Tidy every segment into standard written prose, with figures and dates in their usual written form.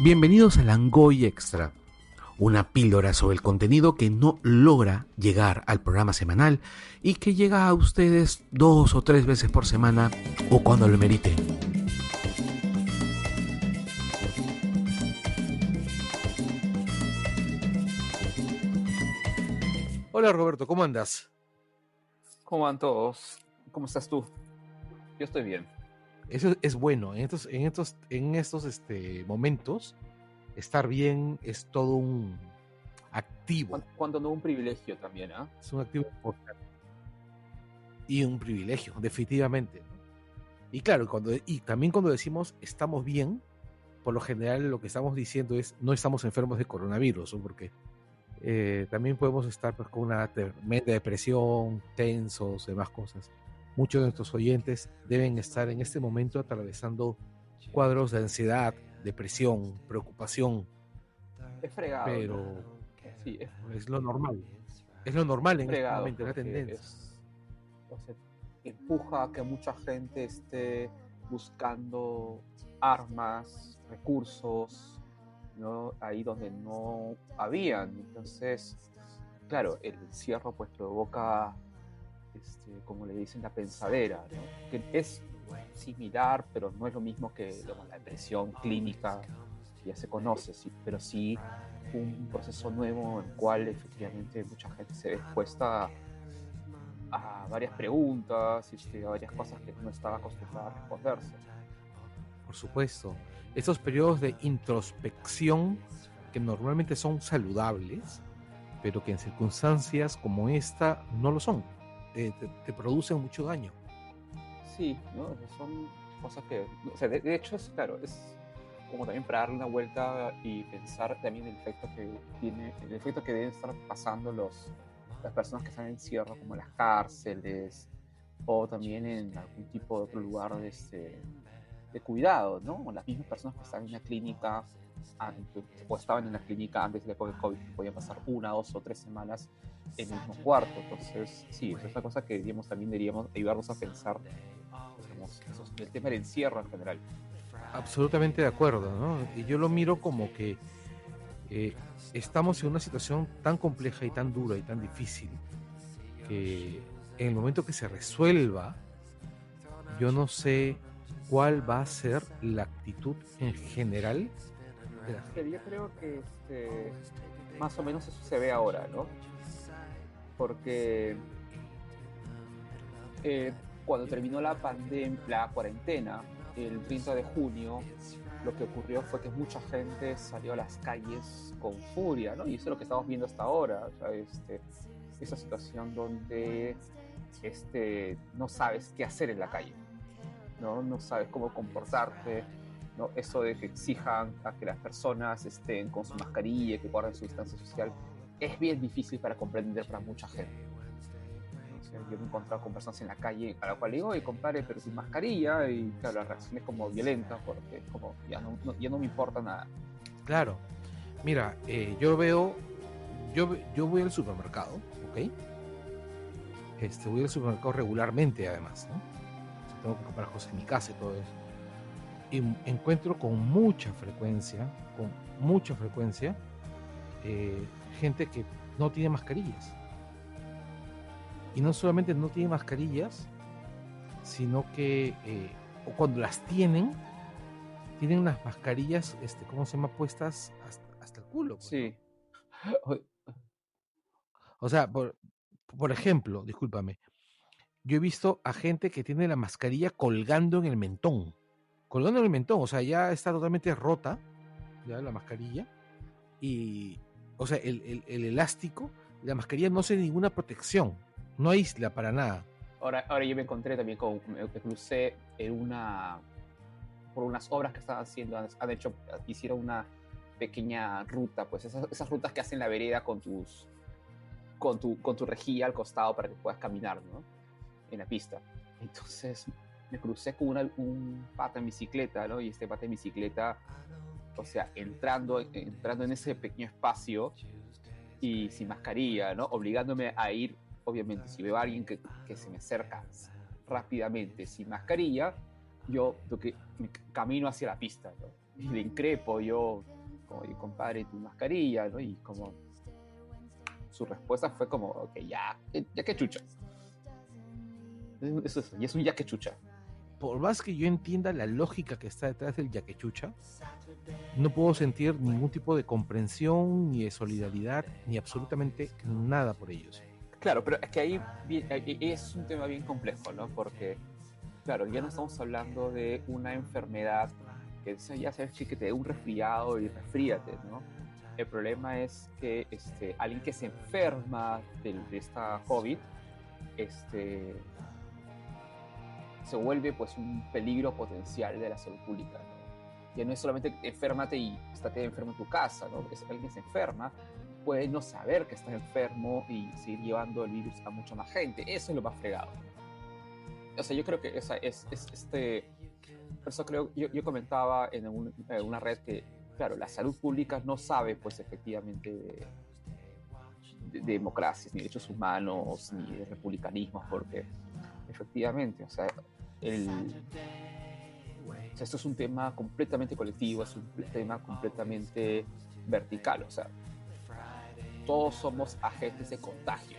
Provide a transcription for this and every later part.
Bienvenidos a Langoy Extra, una píldora sobre el contenido que no logra llegar al programa semanal y que llega a ustedes 2 o 3 veces por semana o cuando lo meriten. Hola Roberto, ¿cómo andas? ¿Cómo van todos? ¿Cómo estás tú? Yo estoy bien. Eso es bueno, en estos momentos, estar bien es todo un activo. Cuando no un privilegio también, ¿ah? Es un activo importante. Y un privilegio, definitivamente. Y claro, y también cuando decimos estamos bien, por lo general lo que estamos diciendo es no estamos enfermos de coronavirus, ¿no? Porque también podemos estar pues, con una tremenda depresión, tensos, demás cosas. Muchos de nuestros oyentes deben estar en este momento atravesando cuadros de ansiedad, depresión, preocupación, Es fregado, pero ¿no? Sí, es lo normal. Es lo normal en este fregado momento, es la porque tendencia. o sea, empuja a que mucha gente esté buscando armas, recursos, ¿no? Ahí donde no habían. Entonces, claro, el encierro pues provoca, como le dicen, la pensadera, ¿no? Que es similar, pero no es lo mismo que la depresión clínica, ya se conoce, sí, pero sí un proceso nuevo en el cual efectivamente mucha gente se ve expuesta a varias preguntas, a varias cosas que no estaba acostumbrada a responderse. Por supuesto, estos periodos de introspección que normalmente son saludables, pero que en circunstancias como esta no lo son, te producen mucho daño. Sí, ¿no? Son cosas que, o sea, de hecho es claro, es como también para darle una vuelta y pensar también el efecto que tiene, el efecto que deben estar pasando las personas que están en encierro, como las cárceles, o también en algún tipo de otro lugar de cuidado, ¿no? O las mismas personas que están en la clínica o estaban en la clínica antes de la época del COVID, que podían pasar 1, 2 o 3 semanas en el mismo cuarto. Entonces, sí, eso es una cosa que también deberíamos ayudarnos a pensar, digamos, el tema del encierro en general. Absolutamente de acuerdo, ¿no? Y yo lo miro como que estamos en una situación tan compleja y tan dura y tan difícil que en el momento que se resuelva, yo no sé cuál va a ser la actitud en general de la Pero gente. yo creo que más o menos eso se ve ahora, ¿no? Porque cuando terminó la pandemia, la cuarentena, el 30 de junio, lo que ocurrió fue que mucha gente salió a las calles con furia, ¿no? Y eso es lo que estamos viendo hasta ahora, o sea, esa situación donde no sabes qué hacer en la calle, ¿no? No sabes cómo comportarte, ¿no? Eso de que exijan a que las personas estén con su mascarilla, que guarden su distancia social, es bien difícil para comprender para mucha gente. Yo me he encontrado con personas en la calle a la cual digo, oye, compadre, pero sin mascarilla, y claro, la reacción es como violenta, porque como ya no me importa nada. Claro, mira, yo voy al supermercado, ¿ok? Voy al supermercado regularmente además, ¿no? O sea, tengo que comprar cosas en mi casa y todo eso. Y encuentro con mucha frecuencia, eh, gente que no tiene mascarillas. Y no solamente no tiene mascarillas, sino que o cuando las tienen las mascarillas, ¿cómo se llama? Puestas hasta el culo, pues, ¿no? Sí. O sea, por ejemplo, discúlpame, yo he visto a gente que tiene la mascarilla colgando en el mentón, o sea, ya está totalmente rota, ya la mascarilla, y, o sea, el elástico, la mascarilla no hace ninguna protección, no aísla para nada. Ahora yo me encontré también me crucé por unas obras que estaban haciendo, hicieron una pequeña ruta, pues esas rutas que hacen la vereda con tu rejilla al costado para que puedas caminar, ¿no? En la pista. Entonces me crucé con un pata en bicicleta, ¿no? Y este pata en bicicleta, o sea, entrando en ese pequeño espacio y sin mascarilla, ¿no? Obligándome a ir, obviamente, si veo a alguien que se me acerca rápidamente sin mascarilla, yo que camino hacia la pista, ¿no? y le increpo yo, como, y compadre, tu mascarilla, ¿no? Y como su respuesta fue como, ok, ya que chucha. Eso es, y es un ya que chucha. Por más que yo entienda la lógica que está detrás del yaquechucha, no puedo sentir ningún tipo de comprensión, ni de solidaridad, ni absolutamente nada por ellos. Claro, pero es que ahí es un tema bien complejo, ¿no? Porque, claro, ya no estamos hablando de una enfermedad que ya sabes que te dé un resfriado y resfríate, ¿no? El problema es que alguien que se enferma de esta COVID se vuelve pues un peligro potencial de la salud pública, ¿no? Ya no es solamente enférmate y estate enfermo en tu casa, ¿no? Es alguien que se enferma, puede no saber que está enfermo y seguir llevando el virus a mucha más gente. Eso es lo más fregado. O sea, yo creo que esa por eso creo, yo comentaba en una red que, claro, la salud pública no sabe pues efectivamente de democracias, ni derechos humanos, ni de republicanismo, porque efectivamente, o sea, esto es un tema completamente colectivo, es un tema completamente vertical, o sea, todos somos agentes de contagio.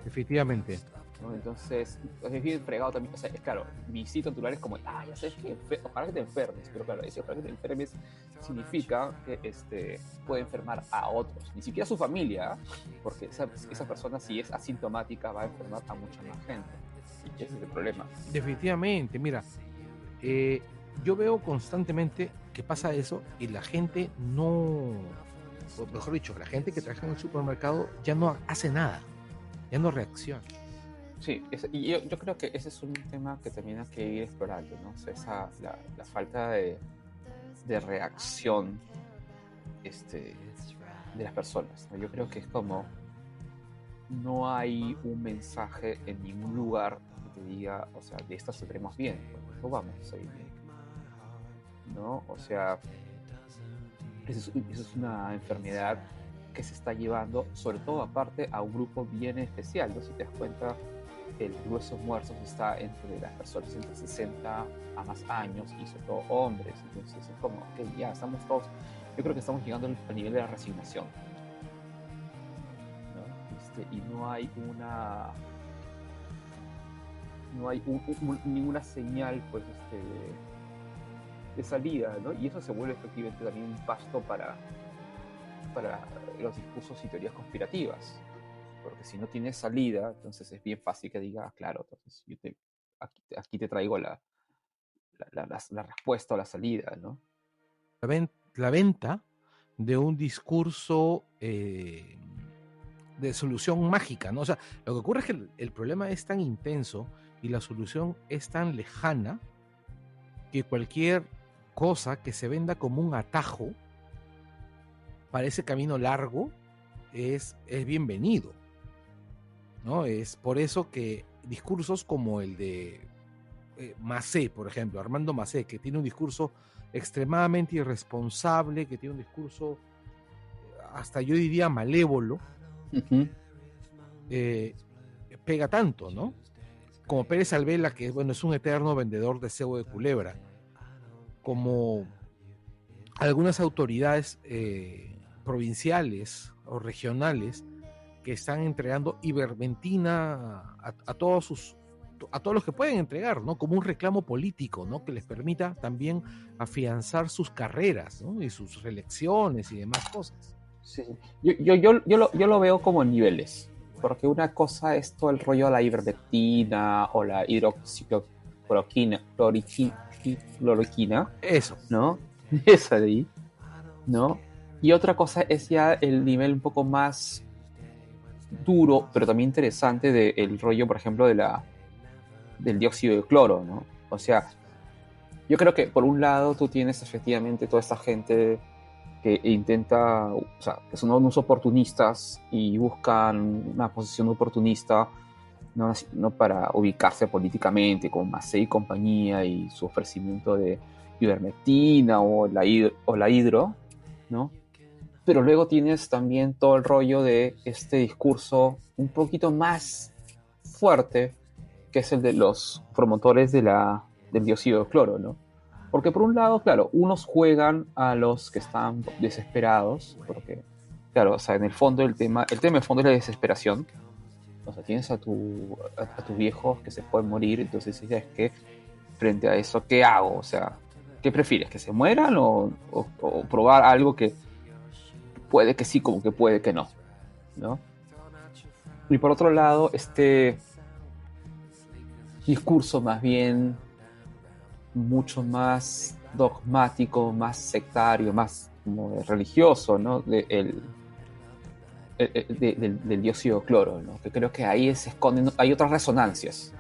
Definitivamente. ¿No? Entonces, es bien fregado también, o sea, es claro, mi instinto natural es como, ya sabes que ojalá que te enfermes, pero claro, ese ojalá que te enfermes significa que puede enfermar a otros, ni siquiera a su familia, porque esa persona si es asintomática va a enfermar a mucha más gente. Y ese es el problema. Definitivamente, mira, yo veo constantemente que pasa eso y la gente no, o mejor dicho, la gente que trabaja en el supermercado ya no hace nada, ya no reacciona. Sí, y yo creo que ese es un tema que también hay que ir explorando, ¿no? O sea, la falta de reacción de las personas, ¿no? Yo creo que es como no hay un mensaje en ningún lugar que te diga, o sea, de esto saldremos bien, no vamos a salir bien, ¿no? O sea, eso es una enfermedad que se está llevando, sobre todo aparte, a un grupo bien especial, ¿no? Si te das cuenta, el grueso de muertos está entre las personas entre 60 a más años y sobre todo hombres. Entonces es como que ya estamos todos, yo creo que estamos llegando al nivel de la resignación, ¿no? Y no hay ninguna señal pues de salida, ¿no? Y eso se vuelve efectivamente también un pasto para los discursos y teorías conspirativas. Porque si no tienes salida, entonces es bien fácil que digas, claro, entonces aquí te traigo la respuesta o la salida, ¿no? La venta de un discurso de solución mágica, ¿no? O sea, lo que ocurre es que el problema es tan intenso y la solución es tan lejana que cualquier cosa que se venda como un atajo para ese camino largo es bienvenido, ¿no? Es por eso que discursos como el de Macé, por ejemplo, Armando Macé, que tiene un discurso extremadamente irresponsable, que tiene un discurso hasta yo diría malévolo, pega tanto, ¿no? Como Pérez Alvela, que bueno, es un eterno vendedor de cebo de culebra, como algunas autoridades provinciales o regionales que están entregando ivermectina a todos los que pueden entregar, ¿no? Como un reclamo político, ¿no? Que les permita también afianzar sus carreras, ¿no? Y sus reelecciones y demás cosas. Sí. Yo lo veo como en niveles, porque una cosa es todo el rollo de la ivermectina o la hidroxicloroquina, Eso. ¿no? Esa de ahí, ¿no? Y otra cosa es ya el nivel un poco más duro, pero también interesante del rollo, por ejemplo, del dióxido de cloro, ¿no? O sea, yo creo que por un lado tú tienes efectivamente toda esta gente que intenta, o sea, que son unos oportunistas y buscan una posición oportunista, no para ubicarse políticamente con Macei y compañía y su ofrecimiento de ivermectina o la hidro, ¿no? Pero luego tienes también todo el rollo de este discurso un poquito más fuerte, que es el de los promotores del dióxido de cloro, ¿no? Porque por un lado, claro, unos juegan a los que están desesperados, porque, claro, o sea, en el fondo el tema de fondo es la desesperación. O sea, tienes a tus viejos que se pueden morir, entonces dices que frente a eso, ¿qué hago? O sea, ¿qué prefieres? ¿Que se mueran o probar algo que puede que sí, como que puede que no? ¿No? Y por otro lado, este discurso más bien mucho más dogmático, más sectario, más como religioso, ¿no? Del dióxido de cloro, ¿no? Que creo que ahí se esconden, hay otras resonancias,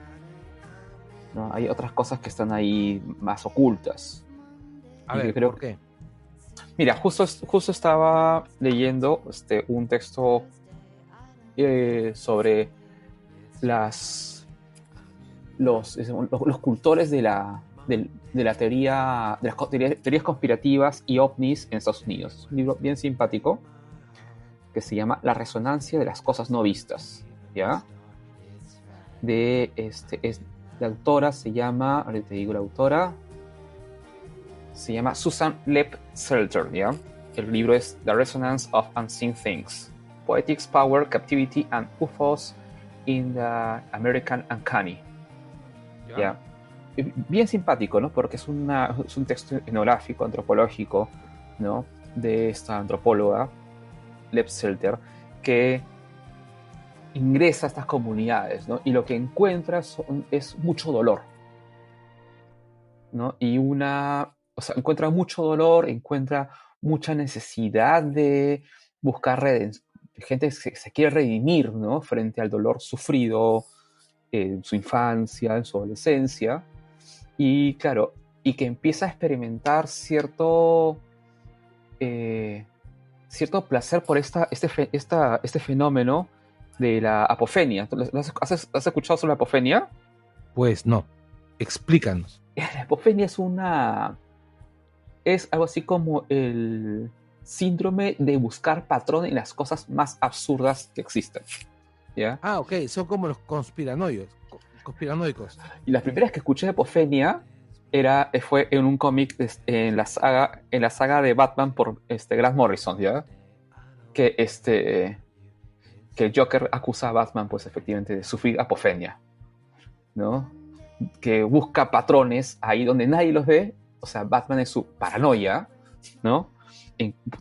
¿no? Hay otras cosas que están ahí más ocultas. A Y que ver, creo ¿por que, qué? mira, justo estaba leyendo un texto sobre las, los cultores de la teoría, de las teorías conspirativas y ovnis en Estados Unidos. Es un libro bien simpático que se llama La resonancia de las cosas no vistas, ¿ya? La autora se llama, ahorita te digo la autora, se llama Susan Lepp Selter, ¿ya? El libro es The Resonance of Unseen Things, Poetics, Power, Captivity and UFOs in the American Uncanny, ¿ya? Bien simpático, ¿no? Porque es un texto etnográfico, antropológico, ¿no? De esta antropóloga, Lepp Selter, que ingresa a estas comunidades, ¿no? Y lo que encuentra es mucho dolor, ¿no? O sea, encuentra mucho dolor, encuentra mucha necesidad de buscar gente que se quiere redimir, ¿no? Frente al dolor sufrido en su infancia, en su adolescencia, y claro, y que empieza a experimentar cierto placer por este fenómeno de la apofenia. ¿Has escuchado sobre la apofenia? Pues no. Explícanos. La apofenia es algo así como el síndrome de buscar patrón en las cosas más absurdas que existen, ¿ya? Ah, ok, son como los conspiranoicos. Y las primeras que escuché de apofenia fue en un cómic en la saga de Batman por Grant Morrison, ¿ya? Que que el Joker acusa a Batman, pues efectivamente, de sufrir apofenia, ¿no? Que busca patrones ahí donde nadie los ve. O sea, Batman es su paranoia, ¿no?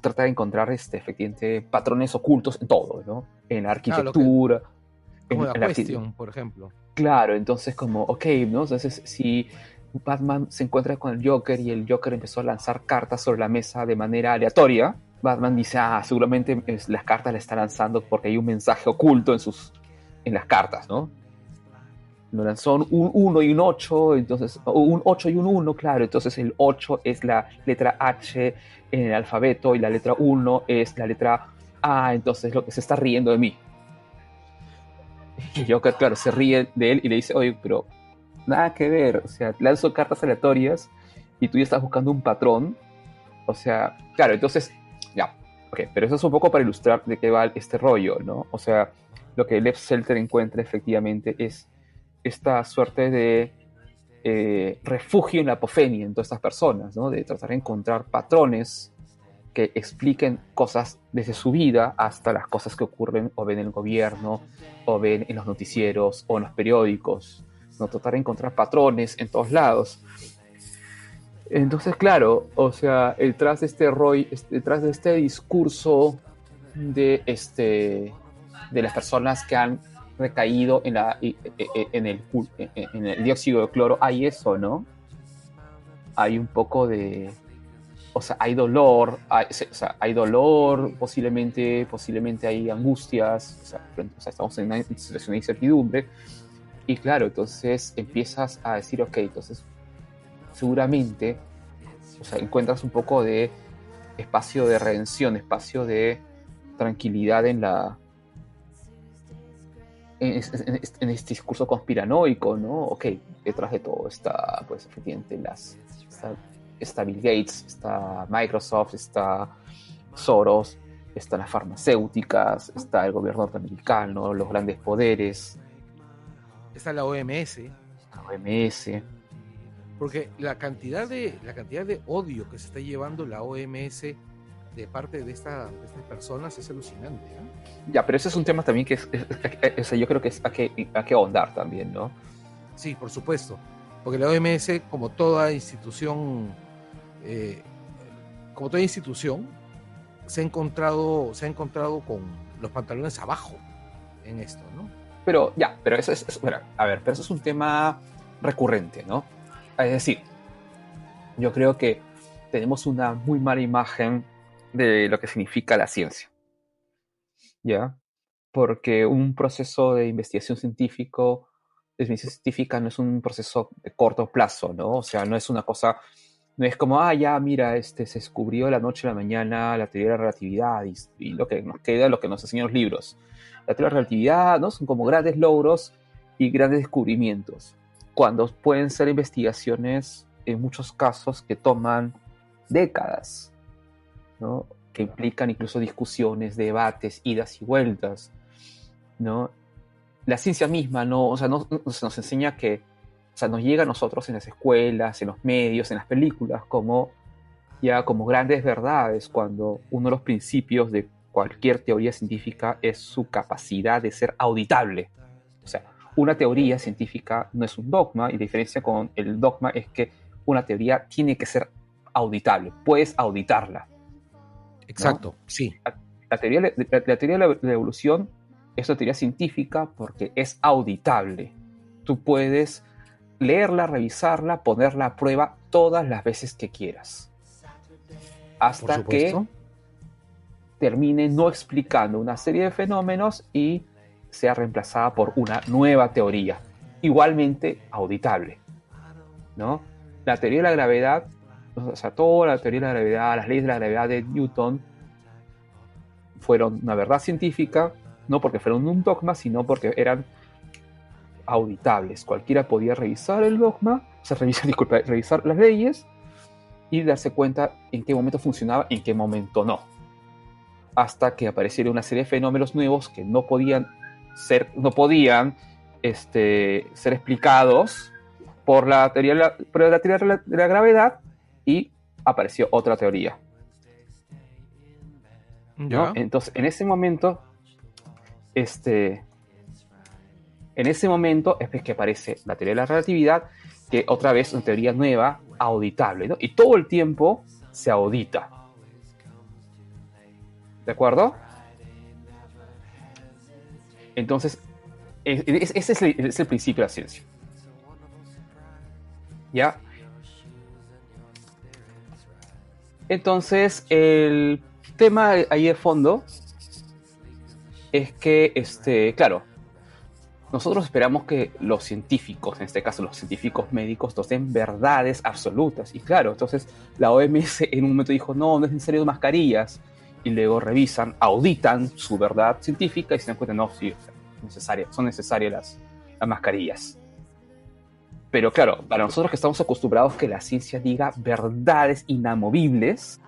Trata de encontrar efectivamente patrones ocultos en todo, ¿no? En la Claro, arquitectura, como la en la cuestión, por ejemplo. claro, entonces como, ok, ¿no? Entonces si Batman se encuentra con el Joker y el Joker empezó a lanzar cartas sobre la mesa de manera aleatoria, Batman dice, seguramente las cartas le está lanzando porque hay un mensaje oculto en las cartas, ¿no? Lo lanzó un 1 y un 8, entonces, un 8 y un 1, claro, entonces el 8 es la letra H en el alfabeto y la letra 1 es la letra A, entonces lo que se está riendo de mí. Y Joker, claro, se ríe de él y le dice, oye, pero nada que ver, o sea, lanzo cartas aleatorias y tú ya estás buscando un patrón, o sea, claro, entonces, ya, ok, pero eso es un poco para ilustrar de qué va este rollo, ¿no? O sea, lo que Lev Selter encuentra efectivamente es esta suerte de refugio en la apofenia en todas estas personas, ¿no? De tratar de encontrar patrones que expliquen cosas desde su vida hasta las cosas que ocurren o ven en el gobierno, o ven en los noticieros, o en los periódicos, ¿no? Tratar de encontrar patrones en todos lados. Entonces, claro, o sea, detrás de detrás de este discurso de las personas que han recaído en el dióxido de cloro, hay eso, ¿no? Hay un poco de, o sea, hay dolor, hay dolor, posiblemente hay angustias, o sea, estamos en una situación de incertidumbre, y claro, entonces empiezas a decir, ok, entonces seguramente, o sea, encuentras un poco de espacio de redención, espacio de tranquilidad en este discurso conspiranoico, ¿no? Ok, detrás de todo está, pues, efectivamente, está Bill Gates, está Microsoft, está Soros, están las farmacéuticas, está el gobierno norteamericano, los grandes poderes, Está la OMS. la OMS. Porque la cantidad de odio que se está llevando la OMS de parte de estas personas es alucinante, ¿eh? Ya, pero ese es un tema también que yo creo que es a que ahondar también, ¿no? Sí, por supuesto. Porque la OMS, como toda institución, eh, se ha encontrado con los pantalones abajo en esto, ¿no? Pero eso bueno, a ver, pero eso es un tema recurrente, ¿no? Es decir, yo creo que tenemos una muy mala imagen de lo que significa la ciencia, ¿ya? Porque un proceso de investigación científica no es un proceso de corto plazo, ¿no? O sea, no es una cosa, no es como, ya, mira, se descubrió de la noche a la mañana la teoría de la relatividad y lo que nos queda, lo que nos enseñan los libros. La teoría de la relatividad, ¿no? Son como grandes logros y grandes descubrimientos, cuando pueden ser investigaciones, en muchos casos, que toman décadas, ¿no? Que implican incluso discusiones, debates, idas y vueltas, ¿no? La ciencia misma no, o sea, nos enseña que, o sea, nos llega a nosotros en las escuelas, en los medios, en las películas, como grandes verdades, cuando uno de los principios de cualquier teoría científica es su capacidad de ser auditable. O sea, una teoría científica no es un dogma, y la diferencia con el dogma es que una teoría tiene que ser auditable, puedes auditarla. Exacto, ¿no? sí. La teoría de la evolución es una teoría científica porque es auditable. Tú puedes leerla, revisarla, ponerla a prueba todas las veces que quieras. Hasta que termine no explicando una serie de fenómenos y sea reemplazada por una nueva teoría, igualmente auditable, ¿no? La teoría de la gravedad, o sea, toda la teoría de la gravedad, las leyes de la gravedad de Newton fueron una verdad científica, no porque fueron un dogma, sino porque eran auditables. Cualquiera podía revisar el dogma, o sea, revisar las leyes y darse cuenta en qué momento funcionaba y en qué momento no. Hasta que aparecieron una serie de fenómenos nuevos que no podían ser explicados por la teoría de la gravedad, y apareció otra teoría. ¿no? Entonces, en ese momento es que aparece la teoría de la relatividad, que otra vez una teoría nueva, auditable, ¿no? Y todo el tiempo se audita. ¿De acuerdo? Entonces, ese es el principio de la ciencia. ¿Ya? Entonces, el tema ahí de fondo es que, claro, nosotros esperamos que los científicos, en este caso los científicos médicos, nos den verdades absolutas. Y claro, entonces la OMS en un momento dijo, no es necesario mascarillas. Y luego revisan, auditan su verdad científica y se dan cuenta, no, sí, son necesarias las mascarillas. Pero claro, para nosotros que estamos acostumbrados que la ciencia diga verdades inamovibles,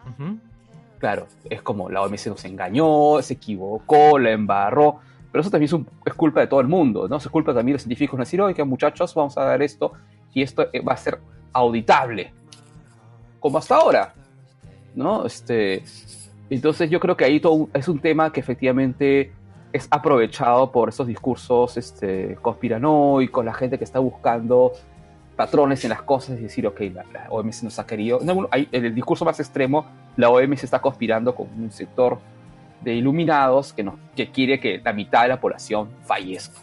claro, es como la OMS nos engañó, se equivocó, la embarró. Pero eso también es culpa de todo el mundo, ¿no? Es culpa también de los científicos de decir, oigan, muchachos, vamos a dar esto y esto va a ser auditable. Como hasta ahora, ¿no? Entonces yo creo que ahí todo es un tema que efectivamente es aprovechado por esos discursos conspiranoicos, la gente que está buscando patrones en las cosas y decir, ok, la OMS nos ha querido. No, en el discurso más extremo, la OMS está conspirando con un sector de iluminados que quiere que la mitad de la población fallezca.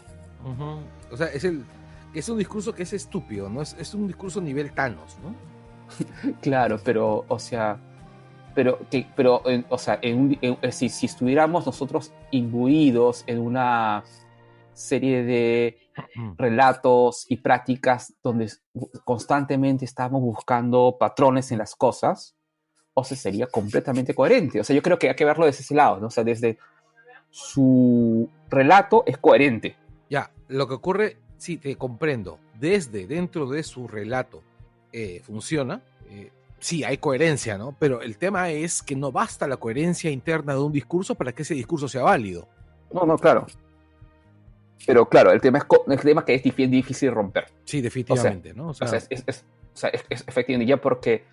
O sea, es un discurso que es estúpido, ¿no? Es un discurso nivel Thanos, ¿no? Claro, pero, o sea, si estuviéramos nosotros imbuidos en una serie de relatos y prácticas donde constantemente estamos buscando patrones en las cosas, o sea, sería completamente coherente. O sea, yo creo que hay que verlo desde ese lado, ¿no? O sea, desde su relato es coherente. Ya, lo que ocurre, sí, te comprendo. Dentro de su relato funciona. Sí, hay coherencia, ¿no? Pero el tema es que no basta la coherencia interna de un discurso para que ese discurso sea válido. No, claro. Pero claro, el tema es que es difícil romper. Sí, definitivamente, o sea, ¿no? sea, efectivamente, ya porque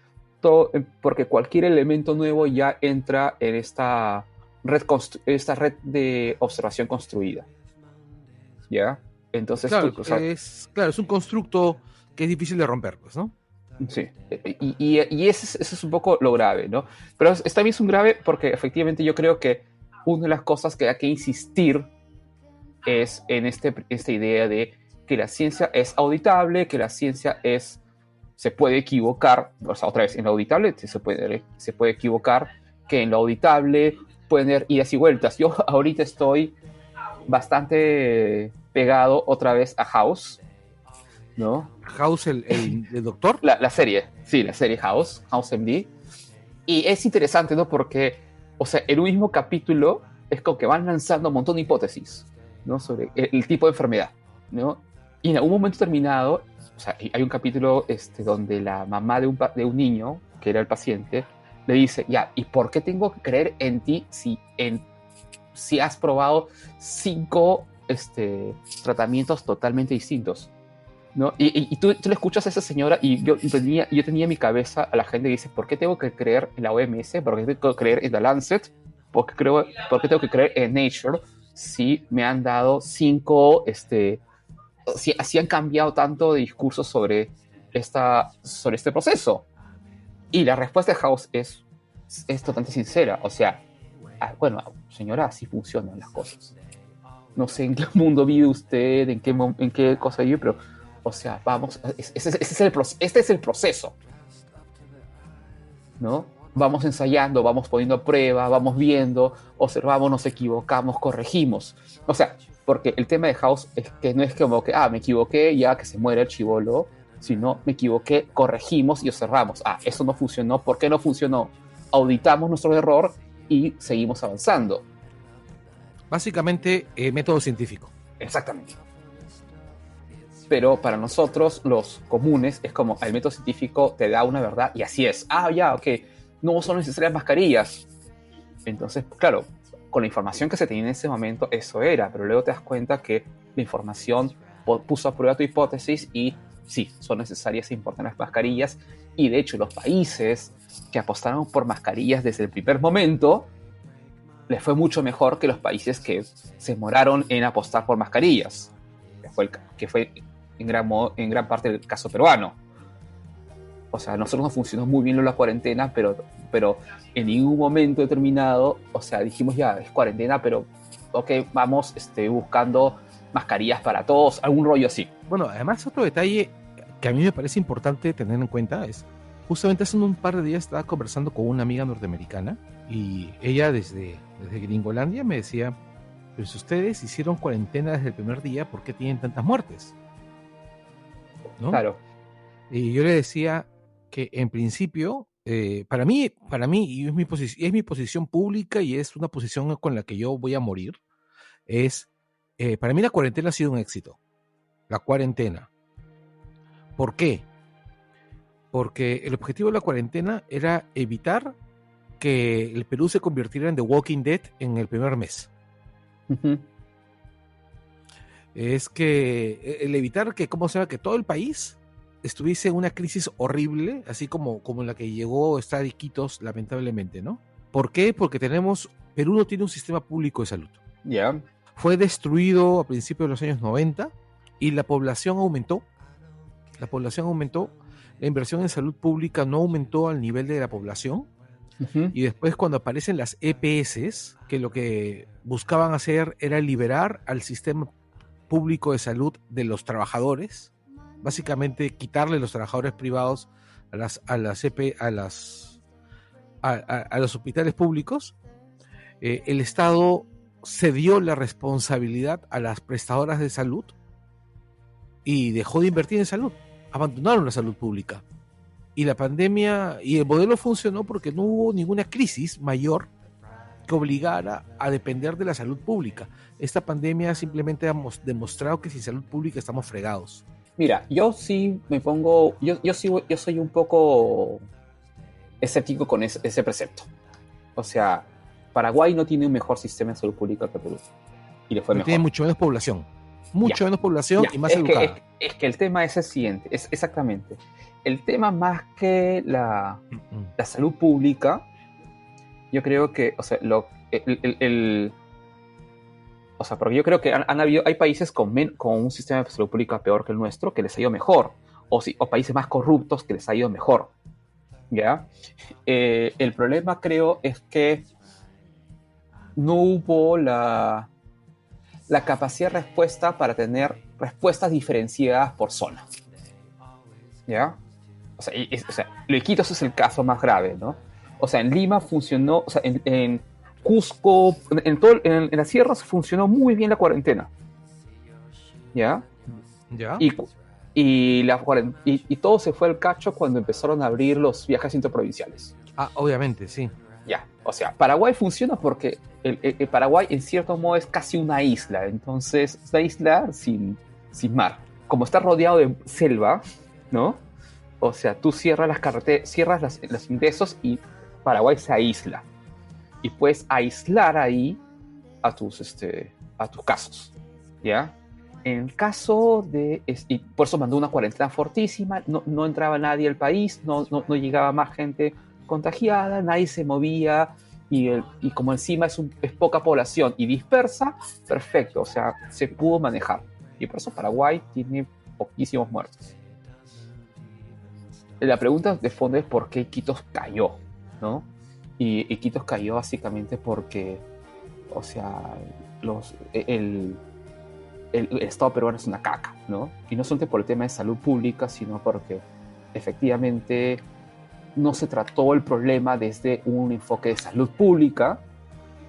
cualquier elemento nuevo ya entra en esta red de observación construida. ¿Ya? Entonces Claro, o sea, es un constructo que es difícil de romper, pues, ¿no? sí, y ese es un poco lo grave, ¿no? Pero también es un grave porque efectivamente yo creo que una de las cosas que hay que insistir es en esta idea de que la ciencia es auditable, que la ciencia se puede equivocar, o sea, otra vez, en lo auditable se puede equivocar, que en lo auditable pueden haber idas y vueltas. Yo ahorita estoy bastante pegado otra vez a House, ¿no? House, el doctor. La serie, sí, la serie House MD. Y es interesante, ¿no? Porque, o sea, en un mismo capítulo es como que van lanzando un montón de hipótesis, ¿no? Sobre el tipo de enfermedad, ¿no? Y en algún momento terminado, o sea, hay un capítulo donde la mamá de un niño, que era el paciente, le dice, ya, ¿y por qué tengo que creer en ti si has probado 5 tratamientos totalmente distintos? ¿No? Y tú le escuchas a esa señora y yo tenía en mi cabeza a la gente que dice, ¿por qué tengo que creer en la OMS? ¿Por qué tengo que creer en The Lancet? ¿Por qué tengo que creer en Nature? Si me han dado 5, si han cambiado tanto de discurso sobre este proceso. Y la respuesta de House es totalmente sincera. O sea, bueno, señora, así funcionan las cosas. No sé en qué mundo vive usted, en qué cosa vive, pero, o sea, vamos, este es el proceso, ¿no? Vamos ensayando, vamos poniendo a prueba, vamos viendo, observamos, nos equivocamos, corregimos. O sea, porque el tema de House es que no es como que, me equivoqué, ya que se muere el chibolo, sino me equivoqué, corregimos y observamos. Eso no funcionó, ¿por qué no funcionó? Auditamos nuestro error y seguimos avanzando. Básicamente, método científico. Exactamente. Pero para nosotros, los comunes, es como el método científico te da una verdad y así es. Ok, no son necesarias mascarillas. Entonces, claro, con la información que se tenía en ese momento, eso era, pero luego te das cuenta que la información puso a prueba tu hipótesis y sí, son necesarias e importan las mascarillas. Y de hecho, los países que apostaron por mascarillas desde el primer momento, les fue mucho mejor que los países que se demoraron en apostar por mascarillas, que fue en gran parte el caso peruano. O sea, a nosotros nos funcionó muy bien la cuarentena, pero en ningún momento determinado, o sea, dijimos ya, es cuarentena, pero ok, vamos buscando mascarillas para todos, algún rollo así. Bueno, además otro detalle que a mí me parece importante tener en cuenta es, justamente hace un par de días estaba conversando con una amiga norteamericana y ella desde Gringolandia me decía, pero si ustedes hicieron cuarentena desde el primer día, ¿por qué tienen tantas muertes? ¿No? Claro. Y yo le decía que en principio, para mí, y es mi posición pública y es una posición con la que yo voy a morir, para mí la cuarentena ha sido un éxito. La cuarentena. ¿Por qué? Porque el objetivo de la cuarentena era evitar que el Perú se convirtiera en The Walking Dead en el primer mes. Uh-huh. Es que el evitar que, que todo el país estuviese en una crisis horrible, así como la que llegó a estar Iquitos, lamentablemente, ¿no? ¿Por qué? Porque Perú no tiene un sistema público de salud. Ya. Yeah. Fue destruido a principios de los años 90 y la población aumentó. La inversión en salud pública no aumentó al nivel de la población. Uh-huh. Y después, cuando aparecen las EPS, que lo que buscaban hacer era liberar al sistema público de salud de los trabajadores, básicamente quitarle los trabajadores privados a los hospitales públicos, el Estado cedió la responsabilidad a las prestadoras de salud y dejó de invertir en salud, abandonaron la salud pública. Y la pandemia, y el modelo funcionó porque no hubo ninguna crisis mayor que obligara a depender de la salud pública. Esta pandemia simplemente ha demostrado que sin salud pública estamos fregados. Mira, yo sí me pongo, yo soy un poco escéptico con ese precepto. O sea, Paraguay no tiene un mejor sistema de salud pública que Perú. Y le fue mejor. Tiene mucho menos población. Menos población y más educada. Es que el tema es el siguiente, es exactamente. el tema más que la salud pública, yo creo que, o sea, o sea, porque yo creo que hay países con un sistema de salud pública peor que el nuestro, que les ha ido mejor, o países más corruptos que les ha ido mejor, ¿ya? El problema, creo, es que no hubo la capacidad de respuesta para tener respuestas diferenciadas por zona, ¿ya? O sea, lo de Iquitos es el caso más grave, ¿no? O sea, en Lima funcionó, o sea, en Cusco, en las sierras funcionó muy bien la cuarentena, ¿ya? ¿Ya? Y todo se fue al cacho cuando empezaron a abrir los viajes interprovinciales. Ah, obviamente, sí. Ya, o sea, Paraguay funciona porque el Paraguay en cierto modo es casi una isla, entonces es una isla sin mar. Como está rodeado de selva, ¿no? O sea, tú cierras las carreteras, cierras los ingresos y Paraguay se aísla. Y puedes aislar ahí a tus casos, ¿ya? En el caso de... Y por eso mandó una cuarentena fortísima, no entraba nadie al país, no llegaba más gente contagiada, nadie se movía, y como encima es poca población y dispersa, perfecto, o sea, se pudo manejar. Y por eso Paraguay tiene poquísimos muertos. La pregunta de fondo es por qué Iquitos cayó, ¿no? Y Iquitos cayó básicamente porque, o sea, el Estado peruano es una caca, ¿no? Y no solamente por el tema de salud pública, sino porque efectivamente no se trató el problema desde un enfoque de salud pública,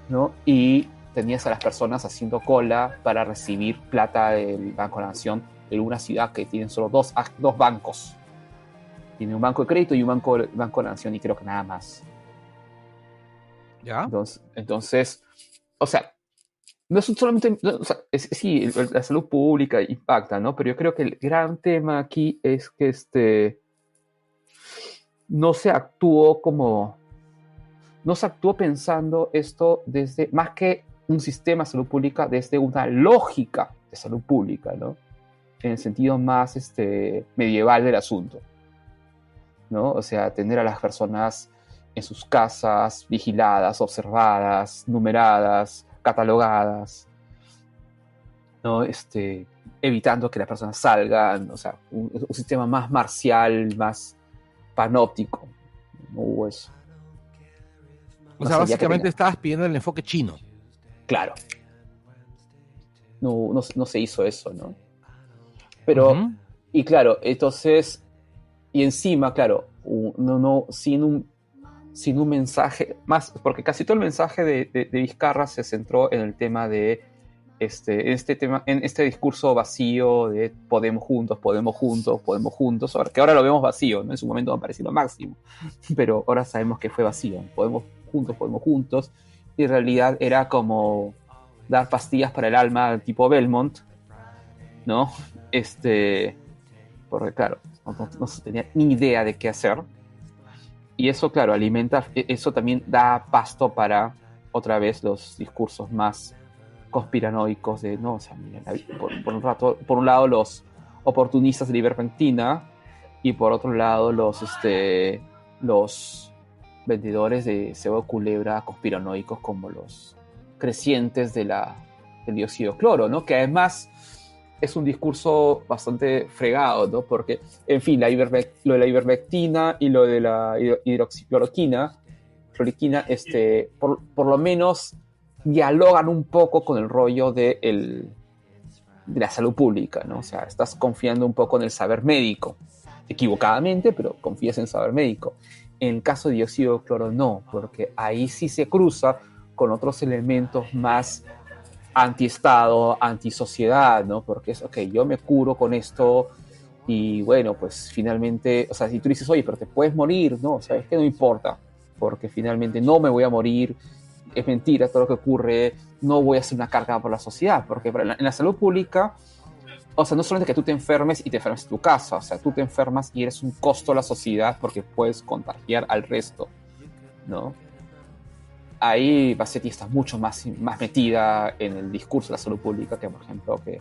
¿no? Y tenías a las personas haciendo cola para recibir plata del Banco de la Nación en una ciudad que tiene solo dos bancos. Tiene un banco de crédito y un banco de la Nación, y creo que nada más. ¿Ya? Entonces, o sea, no es solamente, o sea, sí, la salud pública impacta, ¿no? Pero yo creo que el gran tema aquí es que no se actuó pensando esto desde, más que un sistema de salud pública, desde una lógica de salud pública, ¿no? En el sentido más medieval del asunto, ¿no? O sea, tener a las personas en sus casas, vigiladas, observadas, numeradas, catalogadas, ¿no? Evitando que las personas salgan, o sea, un sistema más marcial, más panóptico. No hubo eso. O sea, básicamente estabas pidiendo el enfoque chino. Claro. No se hizo eso, ¿no? Pero, y claro, entonces, y encima, claro, sin un mensaje más, porque casi todo el mensaje de Vizcarra se centró en el tema de en este discurso vacío de podemos juntos, que ahora lo vemos vacío, ¿no? En su momento me pareció lo máximo, pero ahora sabemos que fue vacío. Podemos juntos, y en realidad era como dar pastillas para el alma tipo Belmont, ¿no? Porque claro, no se tenía ni idea de qué hacer, y eso, claro, eso también da pasto para otra vez los discursos más conspiranoicos de, no, o sea, mira, por un lado los oportunistas de la ivermectina, y por otro lado los vendedores de cebo de culebra conspiranoicos, como los crecientes del dióxido de cloro, ¿no? Que además es un discurso bastante fregado, ¿no? Porque, en fin, lo de la ivermectina y lo de la hidroxicloroquina, por lo menos dialogan un poco con el rollo de la salud pública, ¿no? O sea, estás confiando un poco en el saber médico, equivocadamente, pero confías en el saber médico. En el caso de dióxido de cloro, no, porque ahí sí se cruza con otros elementos más antiestado, antisociedad, ¿no? Porque es, ok, yo me curo con esto, y bueno, pues finalmente, o sea, si tú dices, oye, pero te puedes morir, ¿no? O sea, es que no importa, porque finalmente no me voy a morir, es mentira todo lo que ocurre, no voy a hacer una carga por la sociedad, porque en la salud pública, o sea, no solamente que tú te enfermes y te enfermes en tu casa, o sea, tú te enfermas y eres un costo a la sociedad porque puedes contagiar al resto, ¿no? Ahí Bassetti está mucho más metida en el discurso de la salud pública que, por ejemplo, que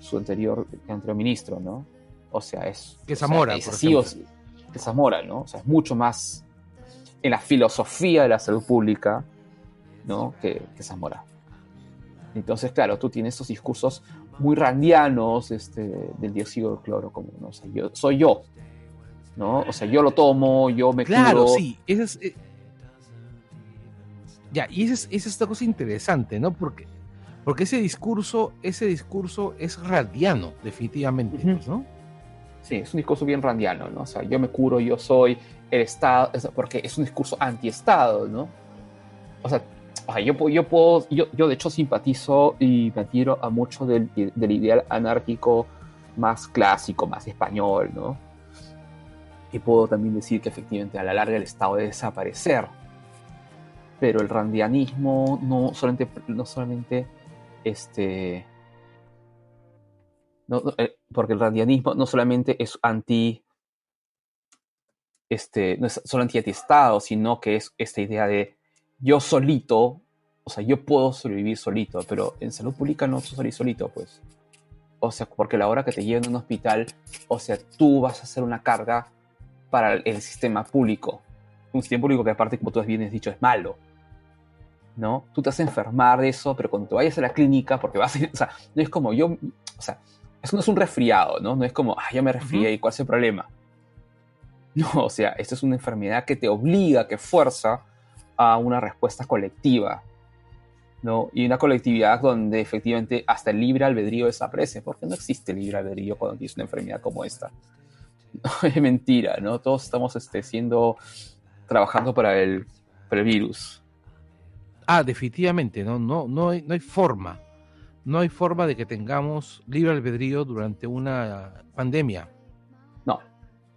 su anterior ministro, ¿no? O sea, Que Zamora, es por así, ejemplo. que Zamora, ¿no? O sea, es mucho más en la filosofía de la salud pública, ¿no? Que Zamora. Entonces, claro, tú tienes estos discursos muy randianos del dióxido de cloro, como, ¿no? O sea, soy yo, ¿no? O sea, yo lo tomo, yo me Claro, curo. sí, esa es, ya, y esa es esta cosa interesante, ¿no? Porque ese discurso es radiano, definitivamente, Uh-huh. pues, ¿no? Sí, es un discurso bien randiano, ¿no? O sea, yo me curo, yo soy el Estado, porque es un discurso anti-Estado, ¿no? O sea, yo de hecho simpatizo y me adhiero a mucho del ideal anárquico más clásico, más español, ¿no? Y puedo también decir que efectivamente a la larga el Estado debe desaparecer, pero el randianismo no solamente este, porque el randianismo no solamente es no es solo anti-Estado, sino que es esta idea de yo solito, o sea, yo puedo sobrevivir solito, pero en salud pública no sobrevivir solito, pues. O sea, porque a la hora que te lleven a un hospital, o sea, tú vas a hacer una carga para el sistema público. Un sistema público que aparte, como tú bien has dicho, es malo, ¿no? Tú te vas a enfermar de eso, pero cuando te vayas a la clínica, porque vas a ir, o sea, no es como yo, o sea, eso no es un resfriado, ¿no? No es como, yo me resfrié y cuál es el problema. No, o sea, esto es una enfermedad que te obliga, que fuerza a una respuesta colectiva, ¿no? Y una colectividad donde efectivamente hasta el libre albedrío desaparece, porque no existe libre albedrío cuando tienes una enfermedad como esta. No, es mentira, ¿no? Todos estamos trabajando para el virus. Definitivamente, no hay forma. No hay forma de que tengamos libre albedrío durante una pandemia. No,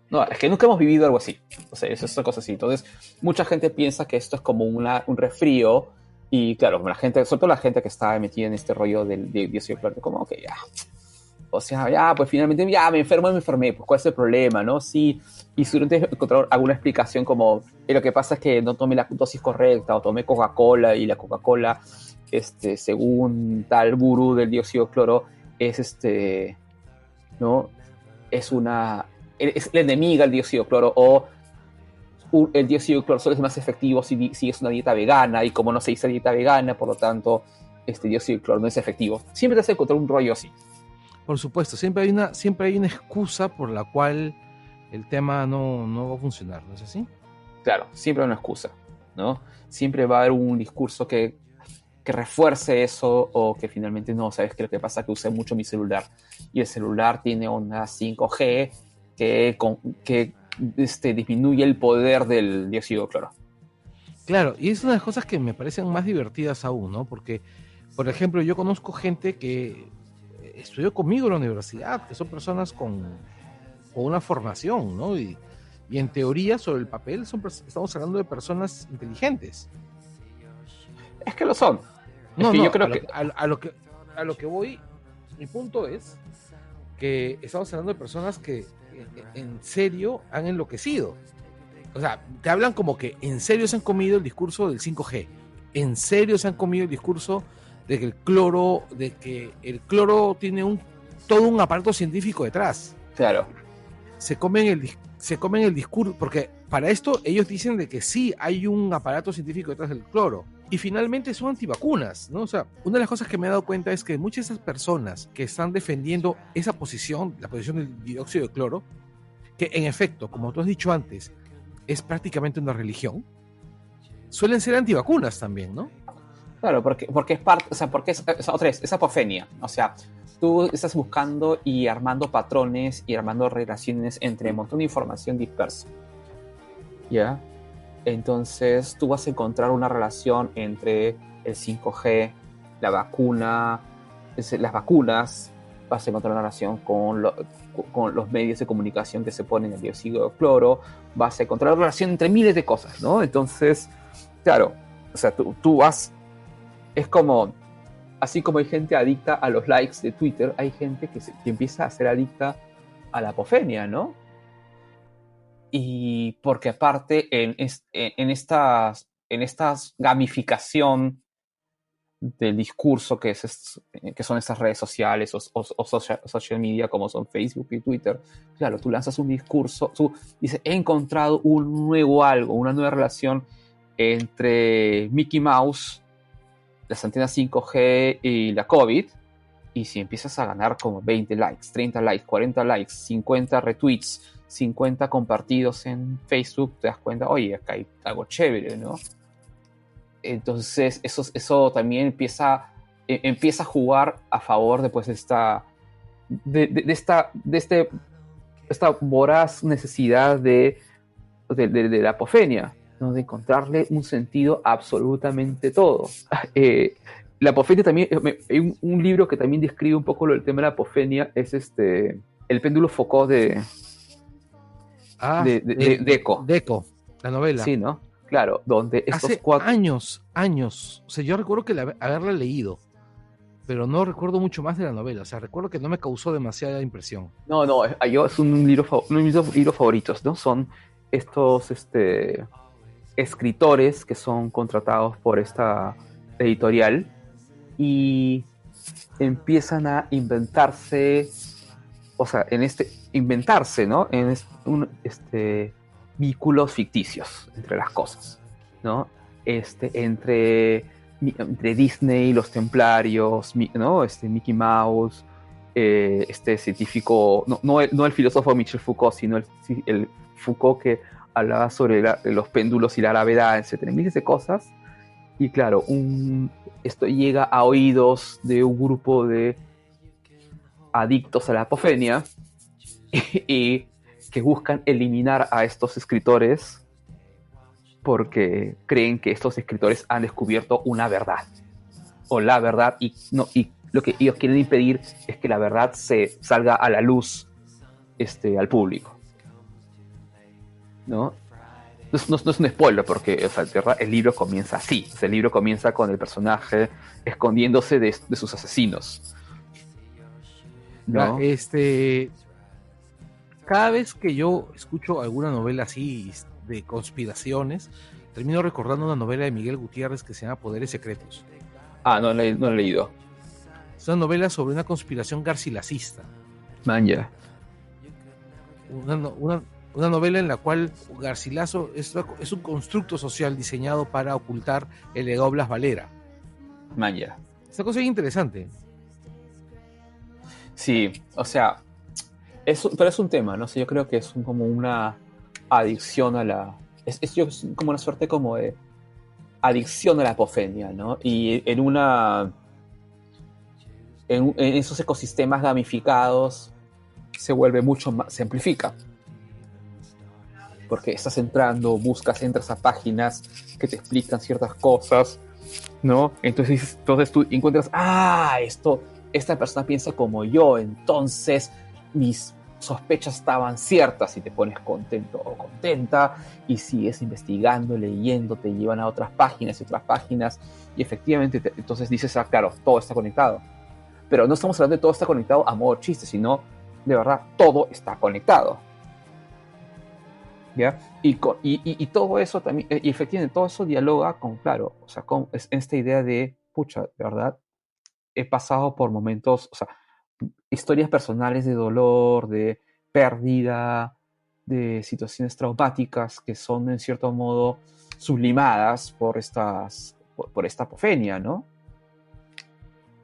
no, es que nunca hemos vivido algo así. O sea, eso es una cosa así. Entonces, mucha gente piensa que esto es como un resfrío. Y claro, la gente, sobre todo la gente que está metida en este rollo del dióxido de cloro, como, ok, ya. O sea, ya, pues finalmente, ya me enfermé, pues ¿cuál es el problema, no? Sí, y si no te encontrar alguna explicación como, lo que pasa es que no tomé la dosis correcta, o tomé Coca-Cola, y la Coca-Cola, según tal gurú del dióxido de cloro, es ¿no? Es la enemiga del dióxido de cloro, o el dióxido de cloro solo es más efectivo si es una dieta vegana, y como no se dice dieta vegana, por lo tanto, este dióxido de cloro no es efectivo. Siempre te vas a encontrar un rollo así. Por supuesto, siempre hay una excusa por la cual el tema no va a funcionar, ¿no es así? Claro, siempre hay una excusa, ¿no? Siempre va a haber un discurso que refuerce eso, o que finalmente no, ¿sabes qué? Lo que pasa es que usé mucho mi celular, y el celular tiene una 5G que disminuye el poder del dióxido de cloro. Claro, y es una de las cosas que me parecen más divertidas aún, ¿no? Porque, por ejemplo, yo conozco gente que estudió conmigo en la universidad, que son personas con una formación, ¿no? Y en teoría, sobre el papel, estamos hablando de personas inteligentes. Es que lo son. Es No, que yo no, creo que... a lo que voy, mi punto es que estamos hablando de personas que en serio han enloquecido. O sea, te hablan como que en serio se han comido el discurso del 5G. En serio se han comido el discurso de que el cloro tiene todo un aparato científico detrás. Claro. Se comen el discurso, porque para esto ellos dicen de que sí hay un aparato científico detrás del cloro. Y finalmente son antivacunas, ¿no? O sea, una de las cosas que me he dado cuenta es que muchas de esas personas que están defendiendo esa posición, la posición del dióxido de cloro, que en efecto, como tú has dicho antes, es prácticamente una religión, suelen ser antivacunas también, ¿no? Claro, porque es parte, o sea, porque otra vez, es apofenia. O sea, tú estás buscando y armando patrones y armando relaciones entre un montón de información dispersa. ¿Ya? Entonces tú vas a encontrar una relación entre el 5G, la vacuna, las vacunas, vas a encontrar una relación con los medios de comunicación que se ponen el dióxido de cloro, vas a encontrar una relación entre miles de cosas, ¿no? Entonces, claro, o sea, tú vas, es como, así como hay gente adicta a los likes de Twitter, hay gente que empieza a ser adicta a la apofenia, ¿no? Y porque aparte en estas gamificación del discurso que son estas redes sociales o social media como son Facebook y Twitter. Claro, tú lanzas un discurso, tú dices, he encontrado un nuevo algo, una nueva relación entre Mickey Mouse, las antenas 5G y la COVID, y si empiezas a ganar como 20 likes, 30 likes, 40 likes, 50 retweets, 50 compartidos en Facebook, te das cuenta, oye, acá hay algo chévere, ¿no? Entonces eso también empieza a jugar a favor de pues esta voraz necesidad de la apofenia, ¿no? De encontrarle un sentido a absolutamente todo. La apofenia también, hay un libro que también describe un poco el tema de la apofenia, es El péndulo Foucault de Eco. De Eco, la novela. Sí, ¿no? Claro, donde estos hace años, o sea, yo recuerdo que haberla leído, pero no recuerdo mucho más de la novela, o sea, recuerdo que no me causó demasiada impresión. No, es un libro, uno de mis libros favoritos, ¿no? Son estos escritores que son contratados por esta editorial y empiezan a inventarse, o sea, inventarse, ¿no? Vínculos ficticios entre las cosas, ¿no? Entre Disney, los Templarios, ¿no? Mickey Mouse, este científico, no el filósofo Michel Foucault, sino el Foucault que hablaba sobre los péndulos y la gravedad, etcétera, miles de cosas. Y claro, esto llega a oídos de un grupo de adictos a la apofenia y que buscan eliminar a estos escritores porque creen que estos escritores han descubierto una verdad o la verdad y lo que ellos quieren impedir es que la verdad se salga a la luz al público, ¿no? No es un spoiler porque o sea, el libro comienza así, o sea, el libro comienza con el personaje escondiéndose de sus asesinos, ¿no? Cada vez que yo escucho alguna novela así de conspiraciones, termino recordando una novela de Miguel Gutiérrez que se llama Poderes Secretos. No la he leído. Es una novela sobre una conspiración garcilacista. Man, ya. Una novela en la cual Garcilaso es un constructo social diseñado para ocultar el Edo Blas Valera. Man, ya. Esta cosa es interesante. Sí, o sea, pero es un tema, ¿no? O sea, yo creo que es como una adicción a la... Es como una suerte como de adicción a la apofenia, ¿no? Y en esos ecosistemas gamificados se vuelve mucho más... se amplifica. Porque estás entrando, entras a páginas que te explican ciertas cosas, ¿no? Entonces tú encuentras, esta persona piensa como yo, entonces mis sospechas estaban ciertas y te pones contento o contenta y sigues investigando, leyendo, te llevan a otras páginas y efectivamente entonces dices, claro, todo está conectado. Pero no estamos hablando de todo está conectado a modo chiste, sino de verdad todo está conectado. ¿Ya? Y todo eso también, y efectivamente todo eso dialoga con, claro, o sea, con esta idea de, pucha, de verdad, he pasado por momentos, o sea, historias personales de dolor, de pérdida, de situaciones traumáticas que son en cierto modo sublimadas por esta apofenia, ¿no?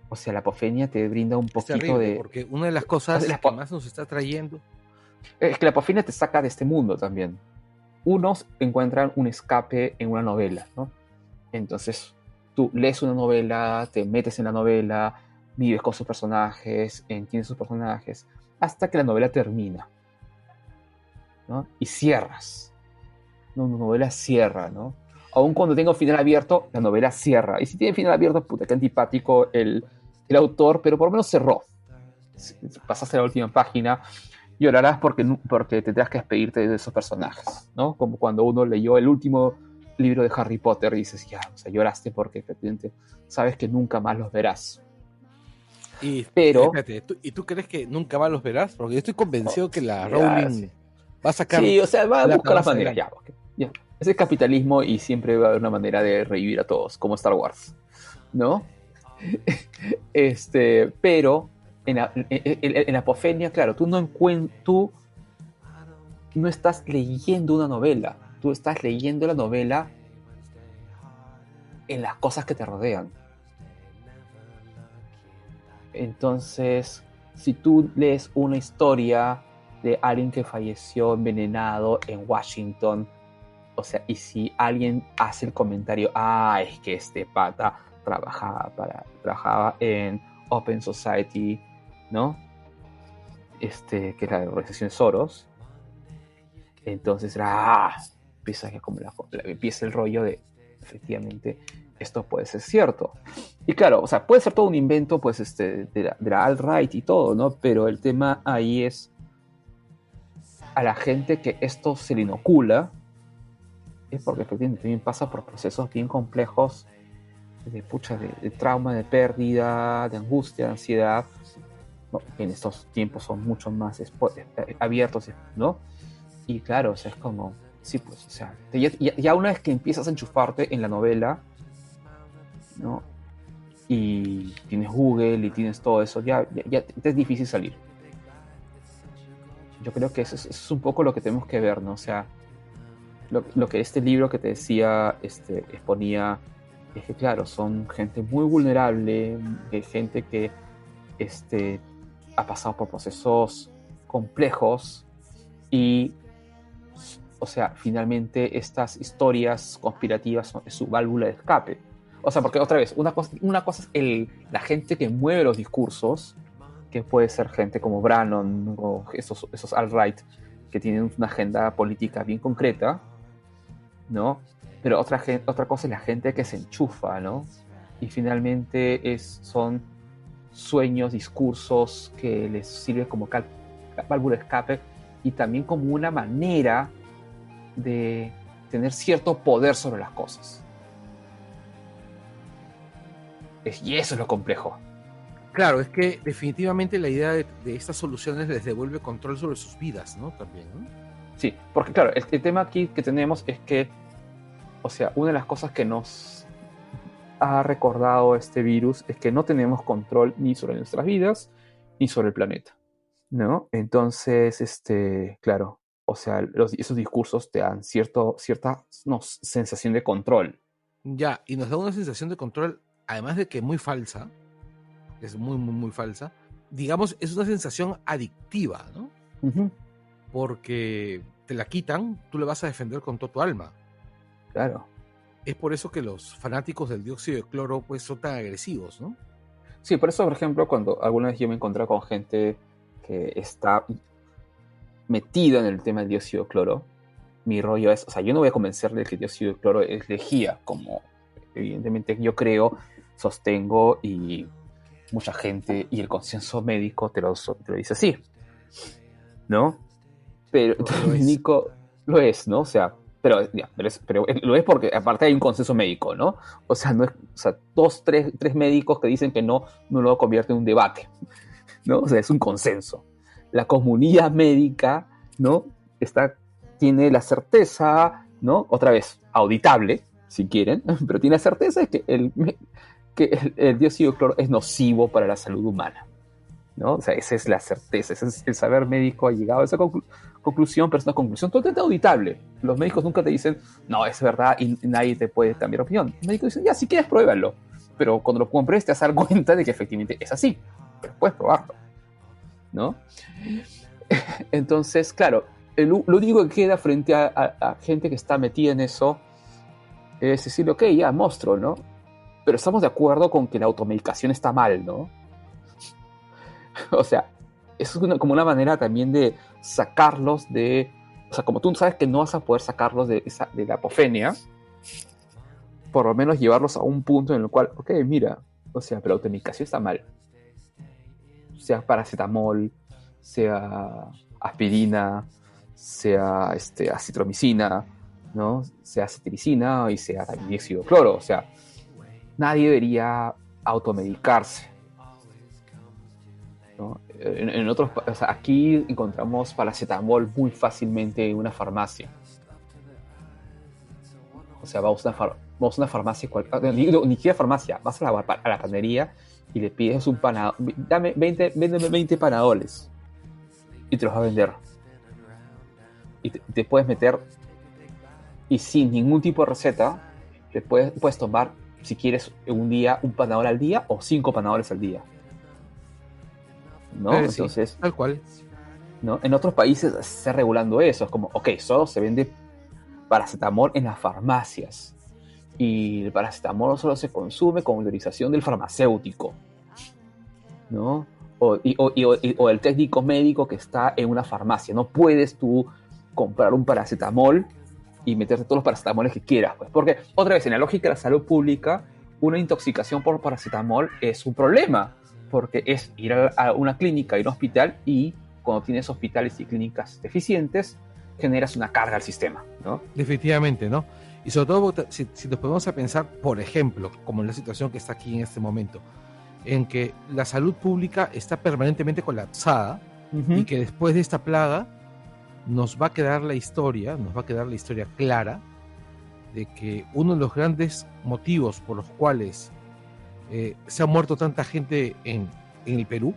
O sea, la apofenia te brinda un poquito terrible, porque una de las cosas que más nos está trayendo es que la apofenia te saca de este mundo también. Unos encuentran un escape en una novela, ¿no? Entonces tú lees una novela, te metes en la novela, vives con sus personajes, entiendes sus personajes, hasta que la novela termina, ¿no? Y cierras. ¿No? Una novela cierra, ¿no? Aun cuando tenga un final abierto, la novela cierra. Y si tiene final abierto, puta, qué antipático el autor, pero por lo menos cerró. Pasaste a la última página, llorarás porque tendrás que despedirte de esos personajes, ¿no? Como cuando uno leyó el último libro de Harry Potter y dices, ya, o sea, lloraste porque efectivamente sabes que nunca más los verás. Pero... Fíjate, ¿y tú crees que nunca más los verás? Porque yo estoy convencido que la Rowling va a sacar... Sí, o sea, va a buscar las maneras, ya. Es el capitalismo y siempre va a haber una manera de revivir a todos, como Star Wars, ¿no? Pero en Apofenia, claro, tú no estás leyendo una novela, tú estás leyendo la novela en las cosas que te rodean. Entonces, si tú lees una historia de alguien que falleció envenenado en Washington, o sea, y si alguien hace el comentario, es que este pata trabajaba en Open Society, ¿no? Que es la organización Soros. Entonces empieza el rollo de, efectivamente, esto puede ser cierto. Y claro, o sea, puede ser todo un invento, pues, de la alt-right y todo, ¿no? Pero el tema ahí es a la gente que esto se le inocula, es porque efectivamente también pasa por procesos bien complejos de trauma, de pérdida, de angustia, de ansiedad, ¿no? En estos tiempos son mucho más abiertos, ¿no? Y claro, o sea, es como, sí, pues, o sea, ya una vez que empiezas a enchufarte en la novela, ¿no? Y tienes Google y tienes todo eso, ya es difícil salir. Yo creo que eso es un poco lo que tenemos que ver, ¿no? O sea, lo que este libro que te decía exponía es que, claro, son gente muy vulnerable, gente que ha pasado por procesos complejos y, o sea, finalmente estas historias conspirativas son su válvula de escape. O sea, porque otra vez, una cosa es la gente que mueve los discursos, que puede ser gente como Brannon o esos alt-right que tienen una agenda política bien concreta, ¿no? Pero otra cosa es la gente que se enchufa, ¿no? Y finalmente son sueños, discursos que les sirve como válvula de escape y también como una manera de tener cierto poder sobre las cosas. Y eso es lo complejo. Claro, es que definitivamente la idea de estas soluciones les devuelve control sobre sus vidas, ¿no? También, ¿no? Sí, porque claro, el tema aquí que tenemos es que, o sea, una de las cosas que nos ha recordado este virus es que no tenemos control ni sobre nuestras vidas ni sobre el planeta, ¿no? Entonces, claro, o sea, esos discursos te dan cierta sensación de control. Ya, y nos da una sensación de control, además de que muy falsa, es muy, muy, muy falsa, digamos, es una sensación adictiva, ¿no? Uh-huh. Porque te la quitan, tú le vas a defender con toda tu alma. Claro. Es por eso que los fanáticos del dióxido de cloro pues son tan agresivos, ¿no? Sí, por eso, por ejemplo, cuando alguna vez yo me encontré con gente que está metida en el tema del dióxido de cloro, mi rollo es, o sea, yo no voy a convencerle de que el dióxido de cloro es lejía, como evidentemente yo creo, sostengo y mucha gente y el consenso médico te lo dice así, ¿no? Pero Nico lo es, ¿no? O sea, pero lo es porque aparte hay un consenso médico, ¿no? O sea, no es, o sea, tres médicos que dicen que no lo convierte en un debate, ¿no? O sea, es un consenso. La comunidad médica, ¿no? Tiene la certeza, ¿no? Otra vez, auditable, si quieren, pero tiene la certeza de que el dióxido de cloro es nocivo para la salud humana, ¿no? O sea, esa es la certeza, ese es el saber médico ha llegado a esa conclusión, pero es una conclusión totalmente auditable. Los médicos nunca te dicen, no, es verdad y nadie te puede cambiar opinión. Los médicos dicen, ya, si quieres, pruébalo. Pero cuando lo compres te vas a dar cuenta de que efectivamente es así. Pero puedes probarlo, ¿no? Entonces, claro, lo único que queda frente a gente que está metida en eso es decir, ok, ya, monstruo, ¿no? Pero estamos de acuerdo con que la automedicación está mal, ¿no? O sea, eso es como una manera también de sacarlos de... O sea, como tú sabes que no vas a poder sacarlos de la apofenia, por lo menos llevarlos a un punto en el cual, ok, mira, o sea, pero la automedicación está mal. Sea paracetamol, sea aspirina, sea acitromicina, ¿no? Sea cetiricina y sea dióxido de cloro. O sea, nadie debería automedicarse, ¿no? En otros, o sea, aquí encontramos paracetamol muy fácilmente en una farmacia. O sea, vamos a una farmacia, ni siquiera farmacia, vas a la panadería y le pides un panadol, véndeme 20 panadoles y te los va a vender. Y te puedes meter y sin ningún tipo de receta, te puedes tomar, si quieres, un día un panadol al día o 5 panadoles al día. ¿No? Sí, Entonces, tal cual. ¿no? En otros países se está regulando eso. Es como, ok, solo se vende paracetamol en las farmacias. Y el paracetamol solo se consume con autorización del farmacéutico, ¿no? O el técnico médico que está en una farmacia. No puedes tú comprar un paracetamol y meterte todos los paracetamoles que quieras, pues. Porque, otra vez, en la lógica de la salud pública, una intoxicación por paracetamol es un problema, porque es ir a una clínica, ir a un hospital, y cuando tienes hospitales y clínicas deficientes, generas una carga al sistema, ¿no? Definitivamente, ¿no? Y sobre todo, si nos ponemos a pensar, por ejemplo, como en la situación que está aquí en este momento, en que la salud pública está permanentemente colapsada y que después de esta plaga nos va a quedar la historia clara de que uno de los grandes motivos por los cuales se ha muerto tanta gente en el Perú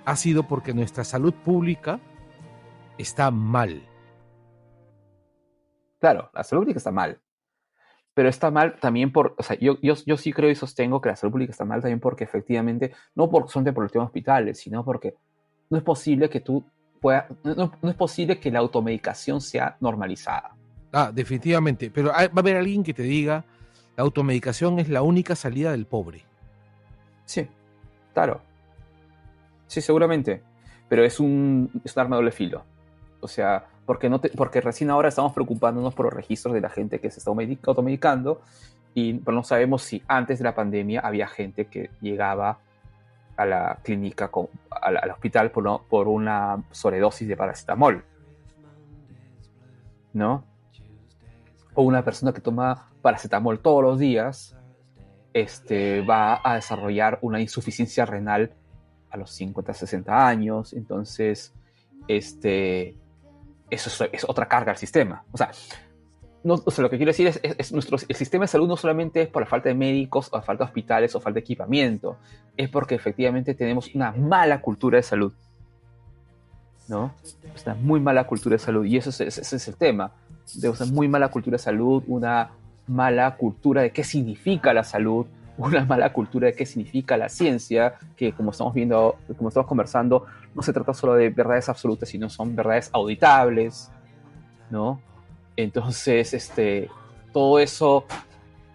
ha sido porque nuestra salud pública está mal. Claro, la salud pública está mal. Pero está mal también o sea, yo sí creo y sostengo que la salud pública está mal también porque efectivamente, no solamente por el tema de hospitales, sino porque no es posible que no es posible que la automedicación sea normalizada. Definitivamente, pero va a haber alguien que te diga, la automedicación es la única salida del pobre. Sí, claro. Sí, seguramente. Pero es un arma de doble filo. O sea, porque recién ahora estamos preocupándonos por los registros de la gente que se está automedicando, pero no sabemos si antes de la pandemia había gente que llegaba a la clínica, al hospital por una sobredosis de paracetamol, ¿no? O una persona que toma paracetamol todos los días va a desarrollar una insuficiencia renal a los 50, 60 años. Entonces, eso es otra carga al sistema. O sea, lo que quiero decir es el sistema de salud no solamente es por la falta de médicos, o la falta de hospitales, o falta de equipamiento, es porque efectivamente tenemos una mala cultura de salud, ¿no? Es una muy mala cultura de salud, y ese es el tema. Tenemos una muy mala cultura de salud, una mala cultura de qué significa la salud, una mala cultura de qué significa la ciencia, que como estamos viendo, como estamos conversando, no se trata solo de verdades absolutas, sino son verdades auditables, ¿no? Entonces, todo eso,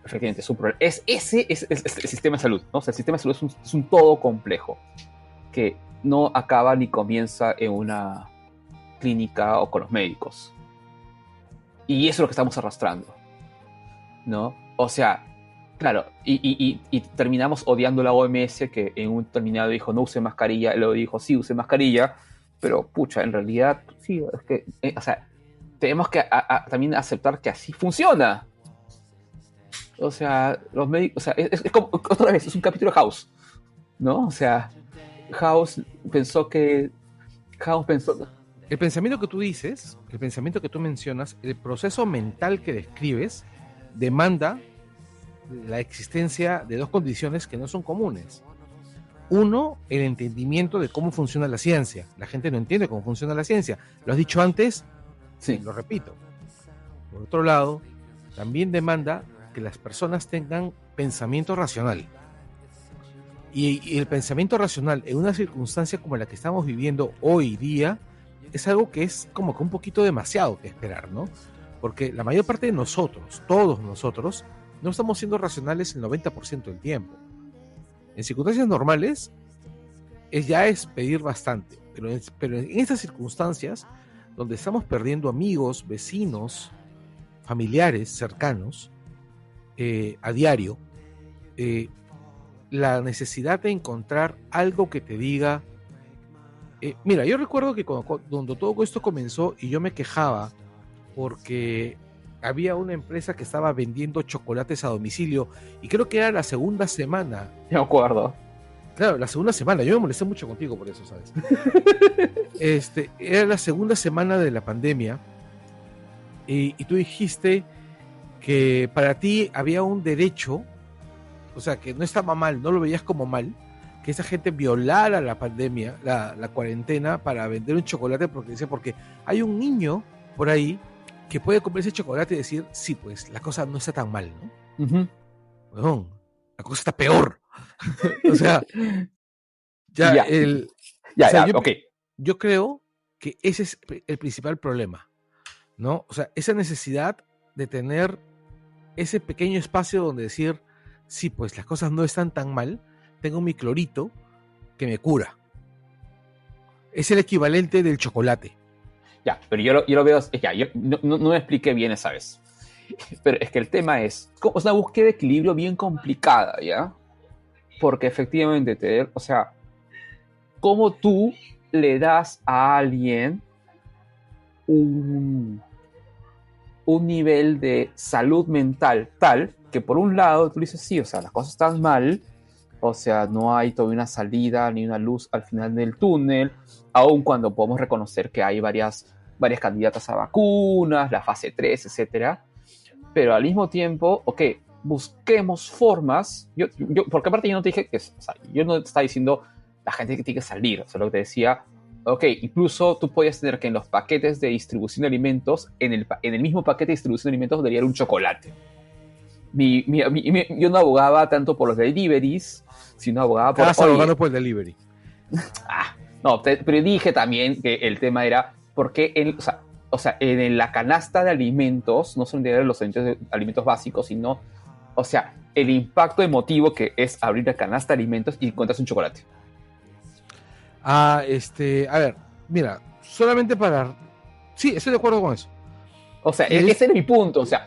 efectivamente, es un problema. Ese es el sistema de salud, ¿no? O sea, el sistema de salud es un todo complejo, que no acaba ni comienza en una clínica o con los médicos. Y eso es lo que estamos arrastrando, ¿no? O sea, claro, y terminamos odiando la OMS, que en un terminado dijo no use mascarilla, y luego dijo sí, use mascarilla, pero pucha, en realidad, sí, es que, o sea, tenemos que también aceptar que así funciona. O sea, los médicos, o sea, es como, otra vez, es un capítulo de House, ¿no? O sea, House pensó... El pensamiento que tú dices, el pensamiento que tú mencionas, el proceso mental que describes, demanda la existencia de dos condiciones que no son comunes. Uno, el entendimiento de cómo funciona la ciencia. La gente no entiende cómo funciona la ciencia. Lo has dicho antes, sí, lo repito. Por otro lado, también demanda que las personas tengan pensamiento racional. Y el pensamiento racional en una circunstancia como la que estamos viviendo hoy día es algo que es como que un poquito demasiado que esperar, ¿no? Porque la mayor parte de nosotros, todos nosotros, no estamos siendo racionales el 90% del tiempo. En circunstancias normales, ya es pedir bastante, pero en estas circunstancias, donde estamos perdiendo amigos, vecinos, familiares cercanos, a diario, la necesidad de encontrar algo que te diga, mira, yo recuerdo que cuando todo esto comenzó y yo me quejaba porque había una empresa que estaba vendiendo chocolates a domicilio y creo que era la segunda semana. Me acuerdo. Claro, la segunda semana. Yo me molesté mucho contigo por eso, ¿sabes? Era la segunda semana de la pandemia y tú dijiste, que para ti había un derecho, o sea, que no estaba mal, no lo veías como mal, que esa gente violara la pandemia, la cuarentena, para vender un chocolate, porque hay un niño por ahí que puede comer ese chocolate y decir, sí, pues la cosa no está tan mal, ¿no? Huevón, la cosa está peor. O sea, ya Ya, o sea, ok. yo creo que ese es el principal problema, ¿no? O sea, esa necesidad de tener ese pequeño espacio donde decir, sí, pues las cosas no están tan mal, tengo mi clorito que me cura. Es el equivalente del chocolate. Ya, pero yo lo veo, ya, yo no me expliqué bien esa vez. Pero es que el tema es una búsqueda de equilibrio bien complicada, ¿ya? Porque efectivamente, o sea, ¿cómo tú le das a alguien un nivel de salud mental tal que por un lado tú dices, sí, o sea, las cosas están mal, o sea, no hay todavía una salida ni una luz al final del túnel, aun cuando podemos reconocer que hay varias candidatas a vacunas, la fase 3, etcétera, pero al mismo tiempo, ok, busquemos formas, porque aparte yo no te dije que, o sea, yo no te estaba diciendo la gente que tiene que salir, o sea, lo que te decía, ok, incluso tú podías tener que en los paquetes de distribución de alimentos, en el mismo paquete de distribución de alimentos debería haber un chocolate. Yo no abogaba tanto por los deliveries, sino abogaba por... Estabas abogando por el delivery. No, pero dije también que el tema era porque o sea, en la canasta de alimentos, no son los alimentos básicos, sino, o sea, el impacto emotivo que es abrir la canasta de alimentos y encuentras un chocolate. A ver, mira, solamente para... Sí, estoy de acuerdo con eso. O sea, ese es mi punto. O sea,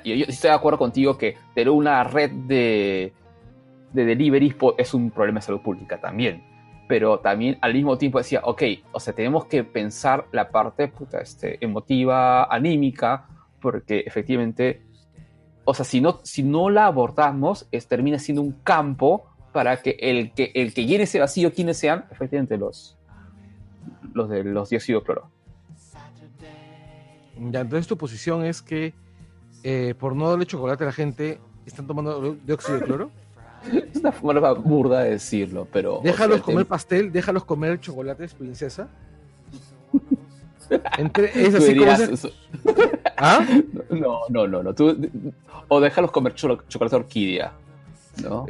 yo estoy de acuerdo contigo que tener una red de deliveries es un problema de salud pública también. Pero también al mismo tiempo decía, ok, o sea, tenemos que pensar la parte emotiva, anímica, porque efectivamente, o sea, si no la abordamos, termina siendo un campo para que el que llene ese vacío, quienes sean, efectivamente los de los dióxidos de cloro. Ya, entonces tu posición es que por no darle chocolate a la gente, ¿están tomando dióxido de cloro? Es una forma burda de decirlo, pero... Déjalos comer pastel, déjalos comer chocolates, princesa. Es así como... ¿Ah? No. O déjalos comer chocolate orquídea, ¿no?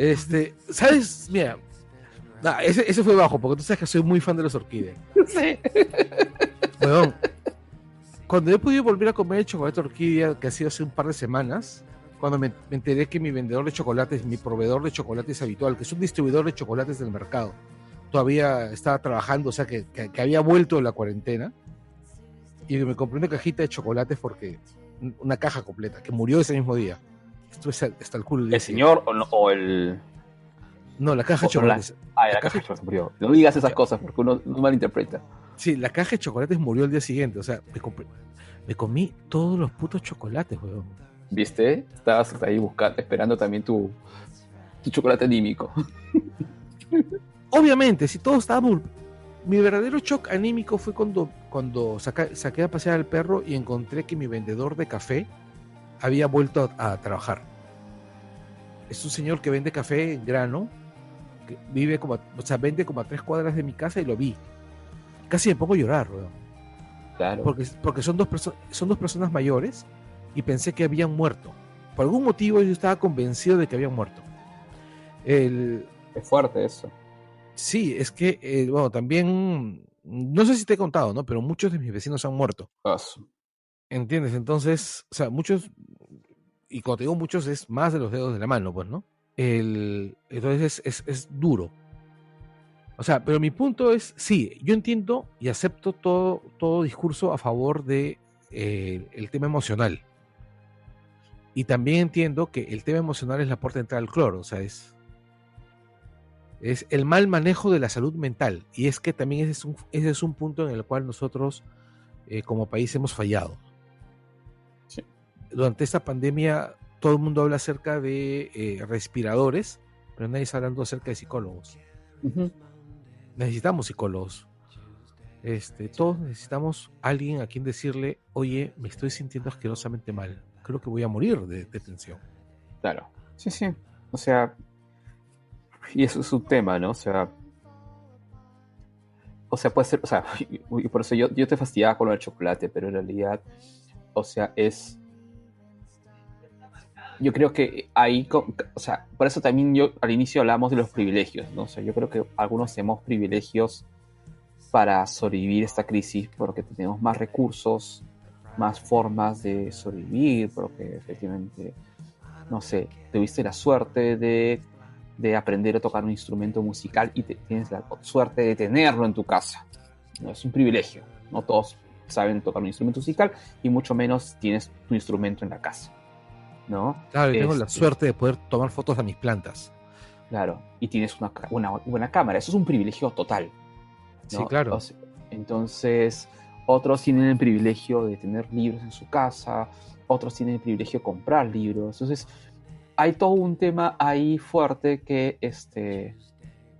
¿Sabes? Mira, ese fue bajo, porque tú sabes que soy muy fan de los orquídeas. Sí. Bueno, cuando he podido volver a comer el chocolate orquídea, que ha sido hace un par de semanas, cuando me enteré que mi vendedor de chocolates, mi proveedor de chocolates habitual, que es un distribuidor de chocolates del mercado, todavía estaba trabajando, o sea, que había vuelto de la cuarentena, y me compré una cajita de chocolates porque una caja completa, que murió ese mismo día. Esto es hasta el culo. ¿El señor o el...? No, la caja de chocolates. La caja de chocolates murió. No digas esas cosas porque uno malinterpreta. Sí, la caja de chocolates murió el día siguiente, o sea, me comí todos los putos chocolates, weón. ¿Viste? Estabas ahí esperando también tu chocolate anímico. Obviamente, si todo estaba muy... Mi verdadero shock anímico fue cuando saqué a pasear al perro y encontré que mi vendedor de café había vuelto a trabajar. Es un señor que vende café en grano, que vende como a 3 cuadras de mi casa, y lo vi. Casi me pongo a llorar, weón. Claro. Porque son dos personas mayores y pensé que habían muerto. Por algún motivo yo estaba convencido de que habían muerto. Es fuerte eso. Sí, es que, bueno, también, no sé si te he contado, ¿no? Pero muchos de mis vecinos han muerto. ¿Entiendes? Entonces, o sea, muchos, y cuando te digo muchos, es más de los dedos de la mano, pues, ¿no? Entonces es duro. O sea, pero mi punto es, sí, yo entiendo y acepto todo discurso a favor de el tema emocional. Y también entiendo que el tema emocional es la puerta de entrada al cloro, o sea, es el mal manejo de la salud mental. Y es que también ese es un punto en el cual nosotros como país hemos fallado. Sí. Durante esta pandemia todo el mundo habla acerca de respiradores, pero nadie está hablando acerca de psicólogos. Uh-huh. Necesitamos psicólogos. Todos necesitamos alguien a quien decirle, oye, me estoy sintiendo asquerosamente mal. creo que voy a morir de tensión. Claro. Sí, sí. O sea, y eso es un tema, ¿no? O sea, puede ser, o sea, y por eso yo te fastidiaba con lo del chocolate, pero en realidad, o sea, yo creo que ahí, o sea, por eso también yo al inicio hablamos de los privilegios, ¿no? O sea, yo creo que algunos tenemos privilegios para sobrevivir esta crisis porque tenemos más recursos, más formas de sobrevivir, porque efectivamente, no sé, tuviste la suerte de aprender a tocar un instrumento musical y tienes la suerte de tenerlo en tu casa. ¿No? Es un privilegio. No todos saben tocar un instrumento musical y mucho menos tienes tu instrumento en la casa, ¿no? Claro, y tengo la suerte de poder tomar fotos a mis plantas. Claro, y tienes una buena cámara. Eso es un privilegio total, ¿no? Sí, claro. O sea, entonces, otros tienen el privilegio de tener libros en su casa, otros tienen el privilegio de comprar libros. Entonces, hay todo un tema ahí fuerte que,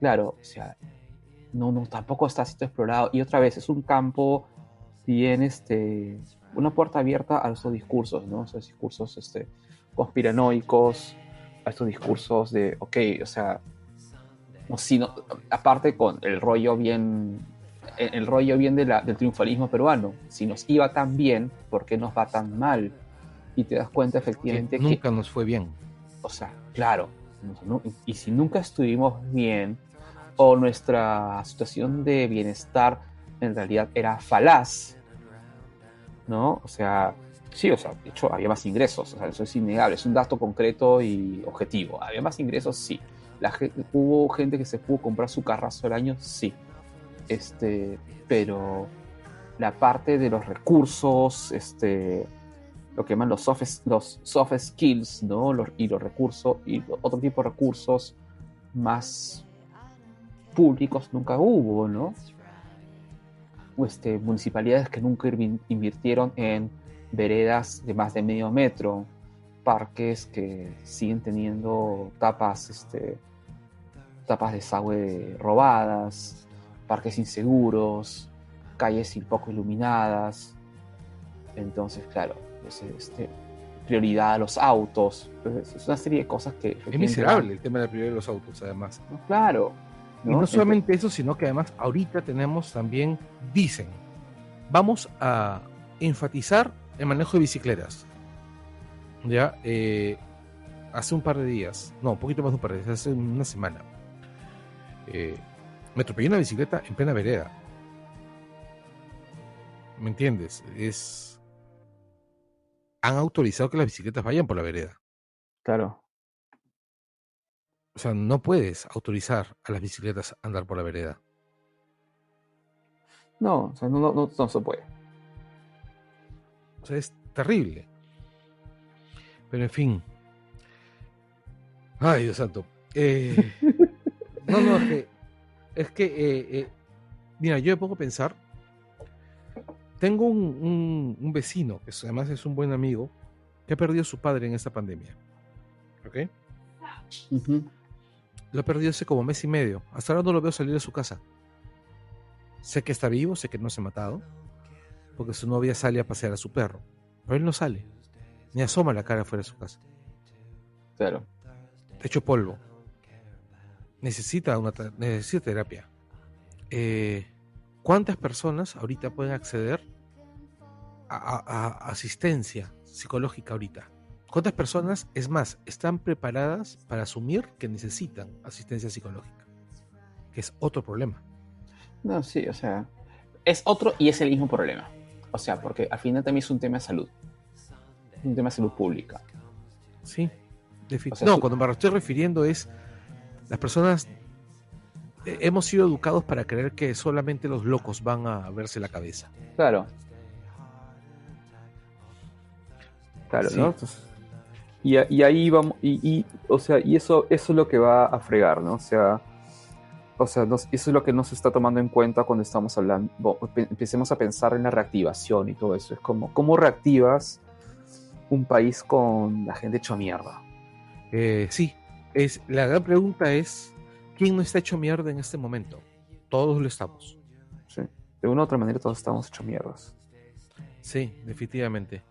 claro, o sea, no, tampoco está siendo explorado. Y otra vez, es un campo bien, una puerta abierta a esos discursos, ¿no? Esos discursos, conspiranoicos, a estos discursos de, ok, o sea, no, sino, aparte con el rollo bien del triunfalismo peruano, si nos iba tan bien, ¿por qué nos va tan mal? Y te das cuenta efectivamente que nunca nos fue bien. O sea, claro, y si nunca estuvimos bien, o nuestra situación de bienestar en realidad era falaz, ¿no? O sea, sí, o sea, de hecho había más ingresos, o sea, eso es innegable, es un dato concreto y objetivo. Había más ingresos, sí. Hubo gente que se pudo comprar su carrazo al año, sí. Pero la parte de los recursos, lo que llaman los soft skills, ¿no? Y los recursos, y otro tipo de recursos más públicos nunca hubo, ¿no? Municipalidades que nunca invirtieron en veredas de más de medio metro, parques que siguen teniendo tapas de desagüe robadas, parques inseguros, calles poco iluminadas. Entonces, claro, prioridad a los autos. Entonces, es una serie de cosas que... Es miserable el tema de la prioridad de los autos, además. ¿no? Claro. ¿no? Y no solamente eso, sino que además ahorita tenemos también, dicen, vamos a enfatizar el manejo de bicicletas. Ya, hace un par de días, no, un poquito más de un par de días, hace una semana, me atropellé una bicicleta en plena vereda. ¿Me entiendes? Han autorizado que las bicicletas vayan por la vereda. Claro. O sea, no puedes autorizar a las bicicletas a andar por la vereda. No, o sea, no se puede. O sea, es terrible. Pero en fin. Ay, Dios santo. No, es que mira, yo me pongo a pensar. Tengo un vecino, que además es un buen amigo, que ha perdido a su padre en esta pandemia. ¿Ok? Uh-huh. Lo ha perdido hace como mes y medio. Hasta ahora no lo veo salir de su casa. Sé que está vivo, sé que no se ha matado, porque su novia sale a pasear a su perro. Pero él no sale, ni asoma la cara fuera de su casa. Claro. Está hecho polvo. Necesita terapia. ¿Cuántas personas ahorita pueden acceder a asistencia psicológica ahorita? ¿Cuántas personas, es más, están preparadas para asumir que necesitan asistencia psicológica? Que es otro problema. No, sí, o sea, es otro y es el mismo problema. O sea, porque al final también es un tema de salud. Un tema de salud pública. Sí, no, cuando me estoy refiriendo es las personas hemos sido educados para creer que solamente los locos van a verse la cabeza. Claro. Claro, sí. ¿No? Entonces, y ahí vamos, o sea, y eso es lo que va a fregar, ¿no? O sea, eso es lo que no se está tomando en cuenta cuando estamos hablando, empecemos a pensar en la reactivación y todo eso. Es como, ¿cómo reactivas un país con la gente hecho mierda? Sí, la gran pregunta es, ¿quién no está hecho mierda en este momento? Todos lo estamos. Sí, de una u otra manera todos estamos hechos mierdas. Sí, definitivamente.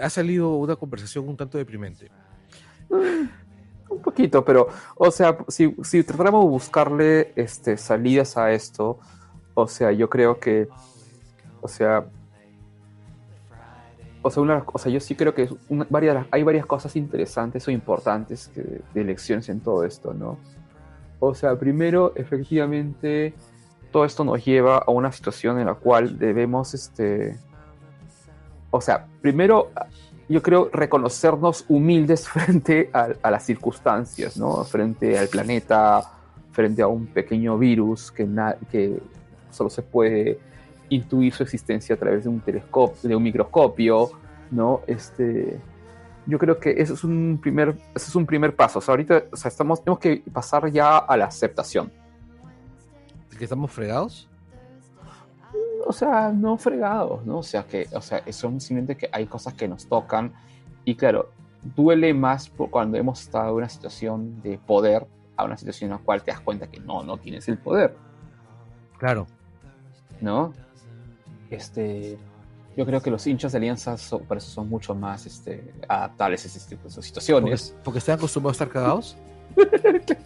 Ha salido una conversación un tanto deprimente. Un poquito, pero, o sea, si tratáramos de buscarle salidas a esto, o sea, yo creo que, o sea, o sea, yo sí creo que hay varias cosas interesantes o importantes de elecciones en todo esto, ¿no? O sea, primero, efectivamente, todo esto nos lleva a una situación en la cual debemos, o sea, primero, yo creo reconocernos humildes frente a las circunstancias, ¿no? Frente al planeta, frente a un pequeño virus que solo se puede intuir su existencia a través de un telescopio, de un microscopio, ¿no? Yo creo que ese es un primer paso. O sea, ahorita, o sea, tenemos que pasar ya a la aceptación. ¿De que estamos fregados? O sea, no fregados, ¿no? O sea, son simplemente que hay cosas que nos tocan y claro, duele más cuando hemos estado en una situación de poder a una situación en la cual te das cuenta que no tienes el poder, Claro. ¿no? Yo creo que los hinchas de Alianza por eso son mucho más adaptables a ese tipo de situaciones. Porque están acostumbrados a estar cagados.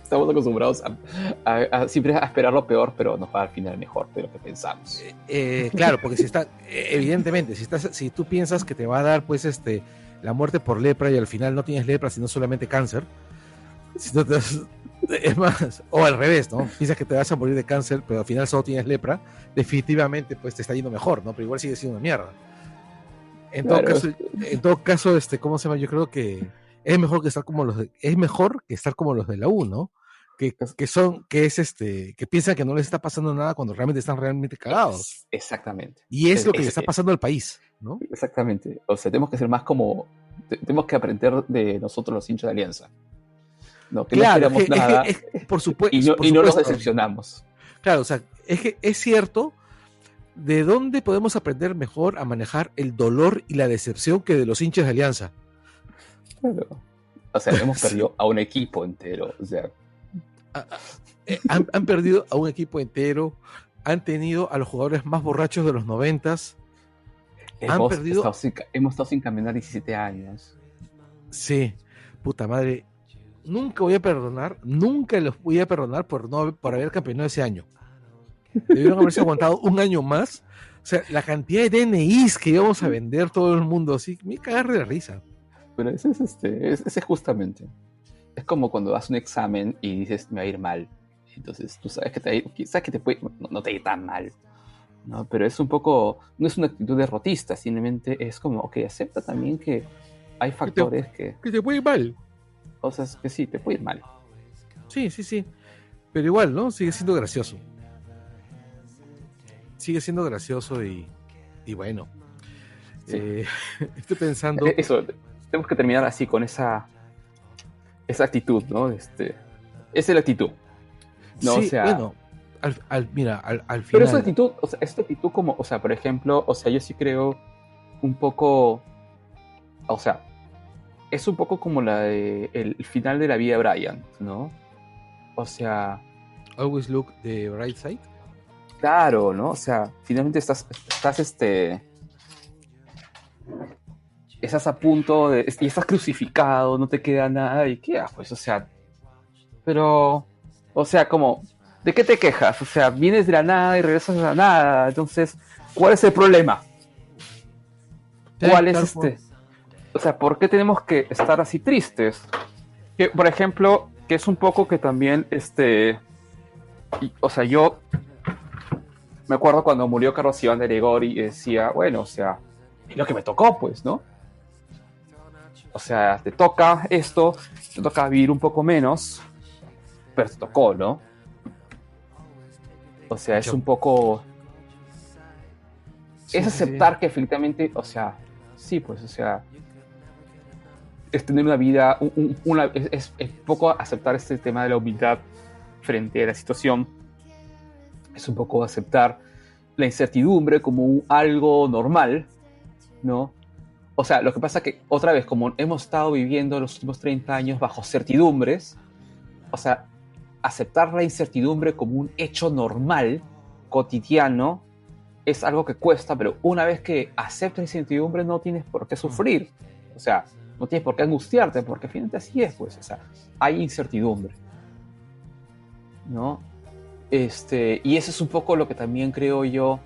Estamos acostumbrados siempre a esperar lo peor, pero nos va al final mejor de lo que pensamos. Claro, porque si está, evidentemente, si tú piensas que te va a dar, pues, la muerte por lepra y al final no tienes lepra, sino solamente cáncer, es más, o al revés, ¿no? Piensas que te vas a morir de cáncer, pero al final solo tienes lepra, definitivamente, pues, te está yendo mejor, ¿no? Pero igual sigue siendo una mierda. Claro. En todo caso, ¿cómo se llama? Yo creo que es mejor que estar como es mejor que estar como los de la U, ¿no? Que piensan que no les está pasando nada cuando realmente están realmente cagados. Exactamente. Y es lo que le está pasando al país, ¿no? Exactamente. O sea, tenemos que ser más como. Tenemos que aprender de nosotros los hinchas de Alianza. No, que claro, no esperamos nada. Por supuesto. Y no nos decepcionamos. Claro, o sea, es que es cierto. ¿De dónde podemos aprender mejor a manejar el dolor y la decepción que de los hinchas de Alianza? Claro. O sea, hemos perdido a un equipo entero. O sea. Han perdido a un equipo entero, han tenido a los jugadores más borrachos de los 90s. Hemos estado sin caminar 17 años. Sí, puta madre. Nunca los voy a perdonar por haber campeonado ese año. Debieron haberse aguantado un año más. O sea, la cantidad de DNIs que íbamos a vender todo el mundo, así, me cagar de la risa. Pero ese es justamente. Es como cuando das un examen y dices, me va a ir mal. Entonces, tú sabes que no te va a ir tan mal, ¿no? Pero es un poco, no es una actitud derrotista, simplemente es como, ok, acepta también que hay factores que te puede ir mal. Cosas que sí, te puede ir mal. Sí. Pero igual, ¿no? Sigue siendo gracioso. Y bueno. Sí. Estoy pensando... Eso, tenemos que terminar así, con esa actitud, ¿no? Esa es la actitud. No, sí, o sea, bueno, mira, al final... Pero esa actitud, o sea, esta actitud como, o sea, por ejemplo, o sea, yo sí creo un poco, o sea, es un poco como el final de la vida de Brian, ¿no? O sea... Always look the right side. Claro, ¿no? O sea, finalmente estás a punto de... Y estás crucificado, no te queda nada, y ¿qué? Pues, o sea... Pero... O sea, como... ¿De qué te quejas? O sea, vienes de la nada y regresas de la nada. Entonces, ¿cuál es el problema? ¿Cuál es O sea, ¿por qué tenemos que estar así tristes? Que, por ejemplo, que es un poco que también, o sea, yo me acuerdo cuando murió Carlos Iván de Gregori y decía, bueno, o sea, es lo que me tocó, pues, ¿no? O sea, te toca esto, te toca vivir un poco menos, pero te tocó, ¿no? O sea, es un poco... Sí, es aceptar que efectivamente, o sea, sí, pues, o sea, es tener una vida, es poco aceptar este tema de la humildad frente a la situación. Es un poco aceptar la incertidumbre como algo normal, ¿no? O sea, lo que pasa que, otra vez, como hemos estado viviendo los últimos 30 años bajo certidumbres, o sea, aceptar la incertidumbre como un hecho normal, cotidiano, es algo que cuesta, pero una vez que aceptas incertidumbre no tienes por qué sufrir. O sea, no tienes por qué angustiarte, porque finalmente así es, pues. O sea, hay incertidumbre, ¿no? Y eso es un poco lo que también creo yo.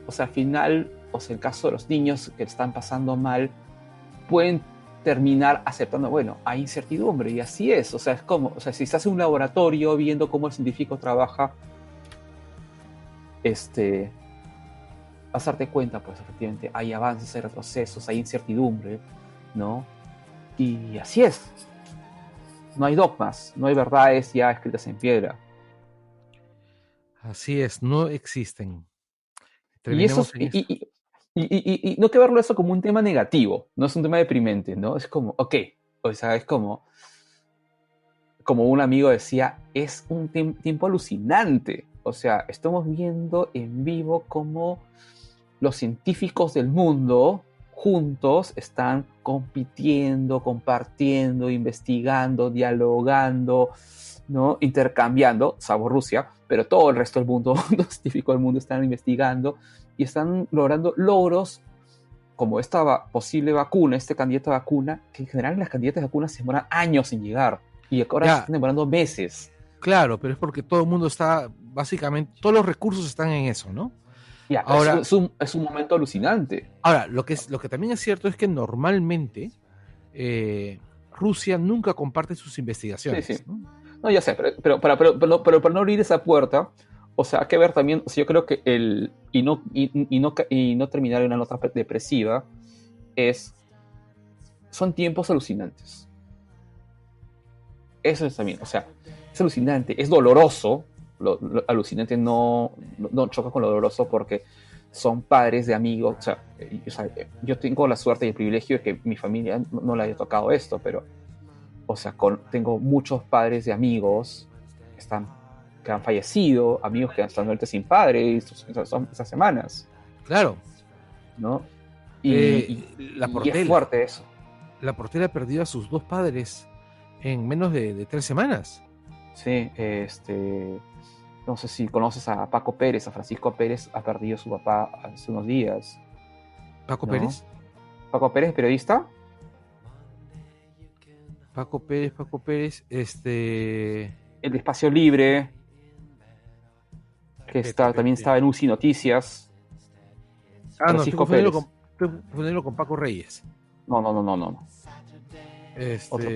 O sea, al final, o sea, el caso de los niños que están pasando mal, pueden terminar aceptando, bueno, hay incertidumbre y así es. O sea, es como, o sea, si estás en un laboratorio viendo cómo el científico trabaja, vas a darte cuenta, pues efectivamente hay avances, hay retrocesos, hay incertidumbre, ¿no? Y así es. No hay dogmas, no hay verdades ya escritas en piedra. Así es, no existen. Y eso Terminemos en esto. y no hay que verlo eso como un tema negativo, no es un tema deprimente, ¿no? Es como, ok, o sea, es como un amigo decía, es un tiempo alucinante. O sea, estamos viendo en vivo cómo los científicos del mundo juntos están compitiendo, compartiendo, investigando, dialogando, ¿no? Intercambiando, salvo Rusia, pero todo el resto del mundo, los científicos del mundo están investigando y están logrando logros como esta posible vacuna, este candidato a vacuna, que en general las candidatas a vacunas se demoran años en llegar y ahora se Ya, están demorando meses. claro, pero es porque todo el mundo está, básicamente, todos los recursos están en eso, ¿no? Ya, pero Ahora, es un momento alucinante. lo que también es cierto es que normalmente Rusia nunca comparte sus Sí, sí. investigaciones, ¿no? No, ya sé, pero para no abrir esa puerta, o sea, hay que ver también, o sea, yo creo que y no terminar en una nota depresiva, son tiempos alucinantes. Eso es también, o sea, es alucinante, es doloroso, alucinante no choca con lo doloroso porque son padres de amigos, o sea, yo tengo la suerte y el privilegio de que mi familia no le haya tocado esto, pero, o sea, tengo muchos padres de amigos que han fallecido, amigos que están muertos sin padres estas semanas, Claro, ¿no? la Y es Portela. fuerte eso. La Portela perdió a sus dos padres en menos de 3 semanas. Sí, no sé si conoces a Paco Pérez, a Francisco Pérez, ha perdido a su papá hace unos días, Paco ¿no? Pérez. Paco Pérez, periodista, Paco Pérez, el de Espacio Libre, que también Espérate. estaba en UCI Noticias, Ah, no, Francisco Pérez. estoy confundiéndolo con Paco Reyes. No, no, no, no, no. Otro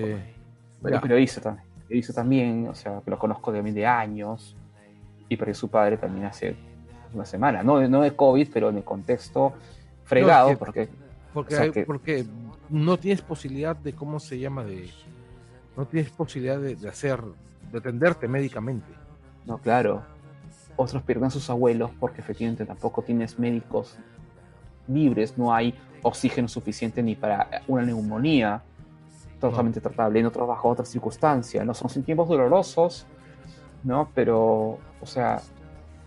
Ya, periodista también, o sea, que lo conozco de años, y perdió su padre también hace una semana. No de COVID, pero en el contexto no, es fregado, que porque, o sea, que, porque no tienes posibilidad de, ¿cómo se llama? No tienes posibilidad de atenderte médicamente. no, claro, otros pierden a sus abuelos porque efectivamente tampoco tienes médicos libres, no hay oxígeno suficiente ni para una neumonía No, totalmente tratable, en otros bajo otras circunstancias, ¿no? Son tiempos dolorosos, ¿no? Pero, o sea,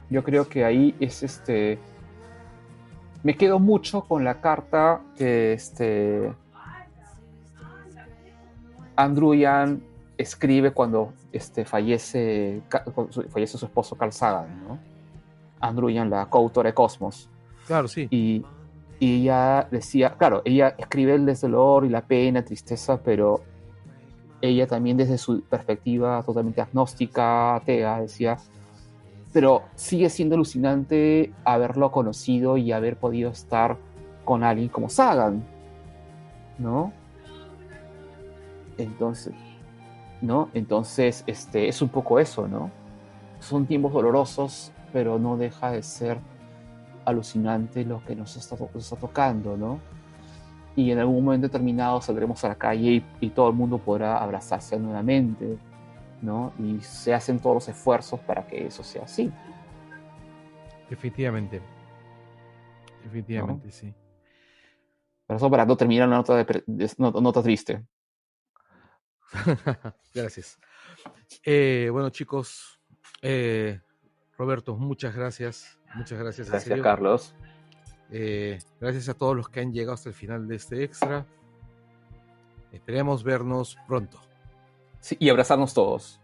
yo creo que ahí es me quedo mucho con la carta que Andrew Yan escribe cuando fallece su esposo Carl Sagan, ¿no? Andrew Yan, la coautora de Cosmos. claro, sí. Y, y ella decía, claro, ella escribe el dolor y la pena, tristeza, pero ella también desde su perspectiva totalmente agnóstica, atea, decía, pero sigue siendo alucinante haberlo conocido y haber podido estar con alguien como Sagan, ¿no? Entonces, ¿no? Entonces, es un poco eso, ¿no? Son tiempos dolorosos, pero no deja de ser alucinante lo que nos está tocando, ¿no? Y en algún momento determinado saldremos a la calle y todo el mundo podrá abrazarse nuevamente, ¿no? Y se hacen todos los esfuerzos para que eso sea así, Definitivamente. ¿no? Definitivamente, sí. Pero eso para no terminar una nota triste. Gracias. Bueno, chicos, Roberto, muchas gracias. Muchas gracias, en Gracias, serio. Carlos. Gracias a todos los que han llegado hasta el final de este extra. Esperemos vernos pronto. Sí, y abrazarnos todos.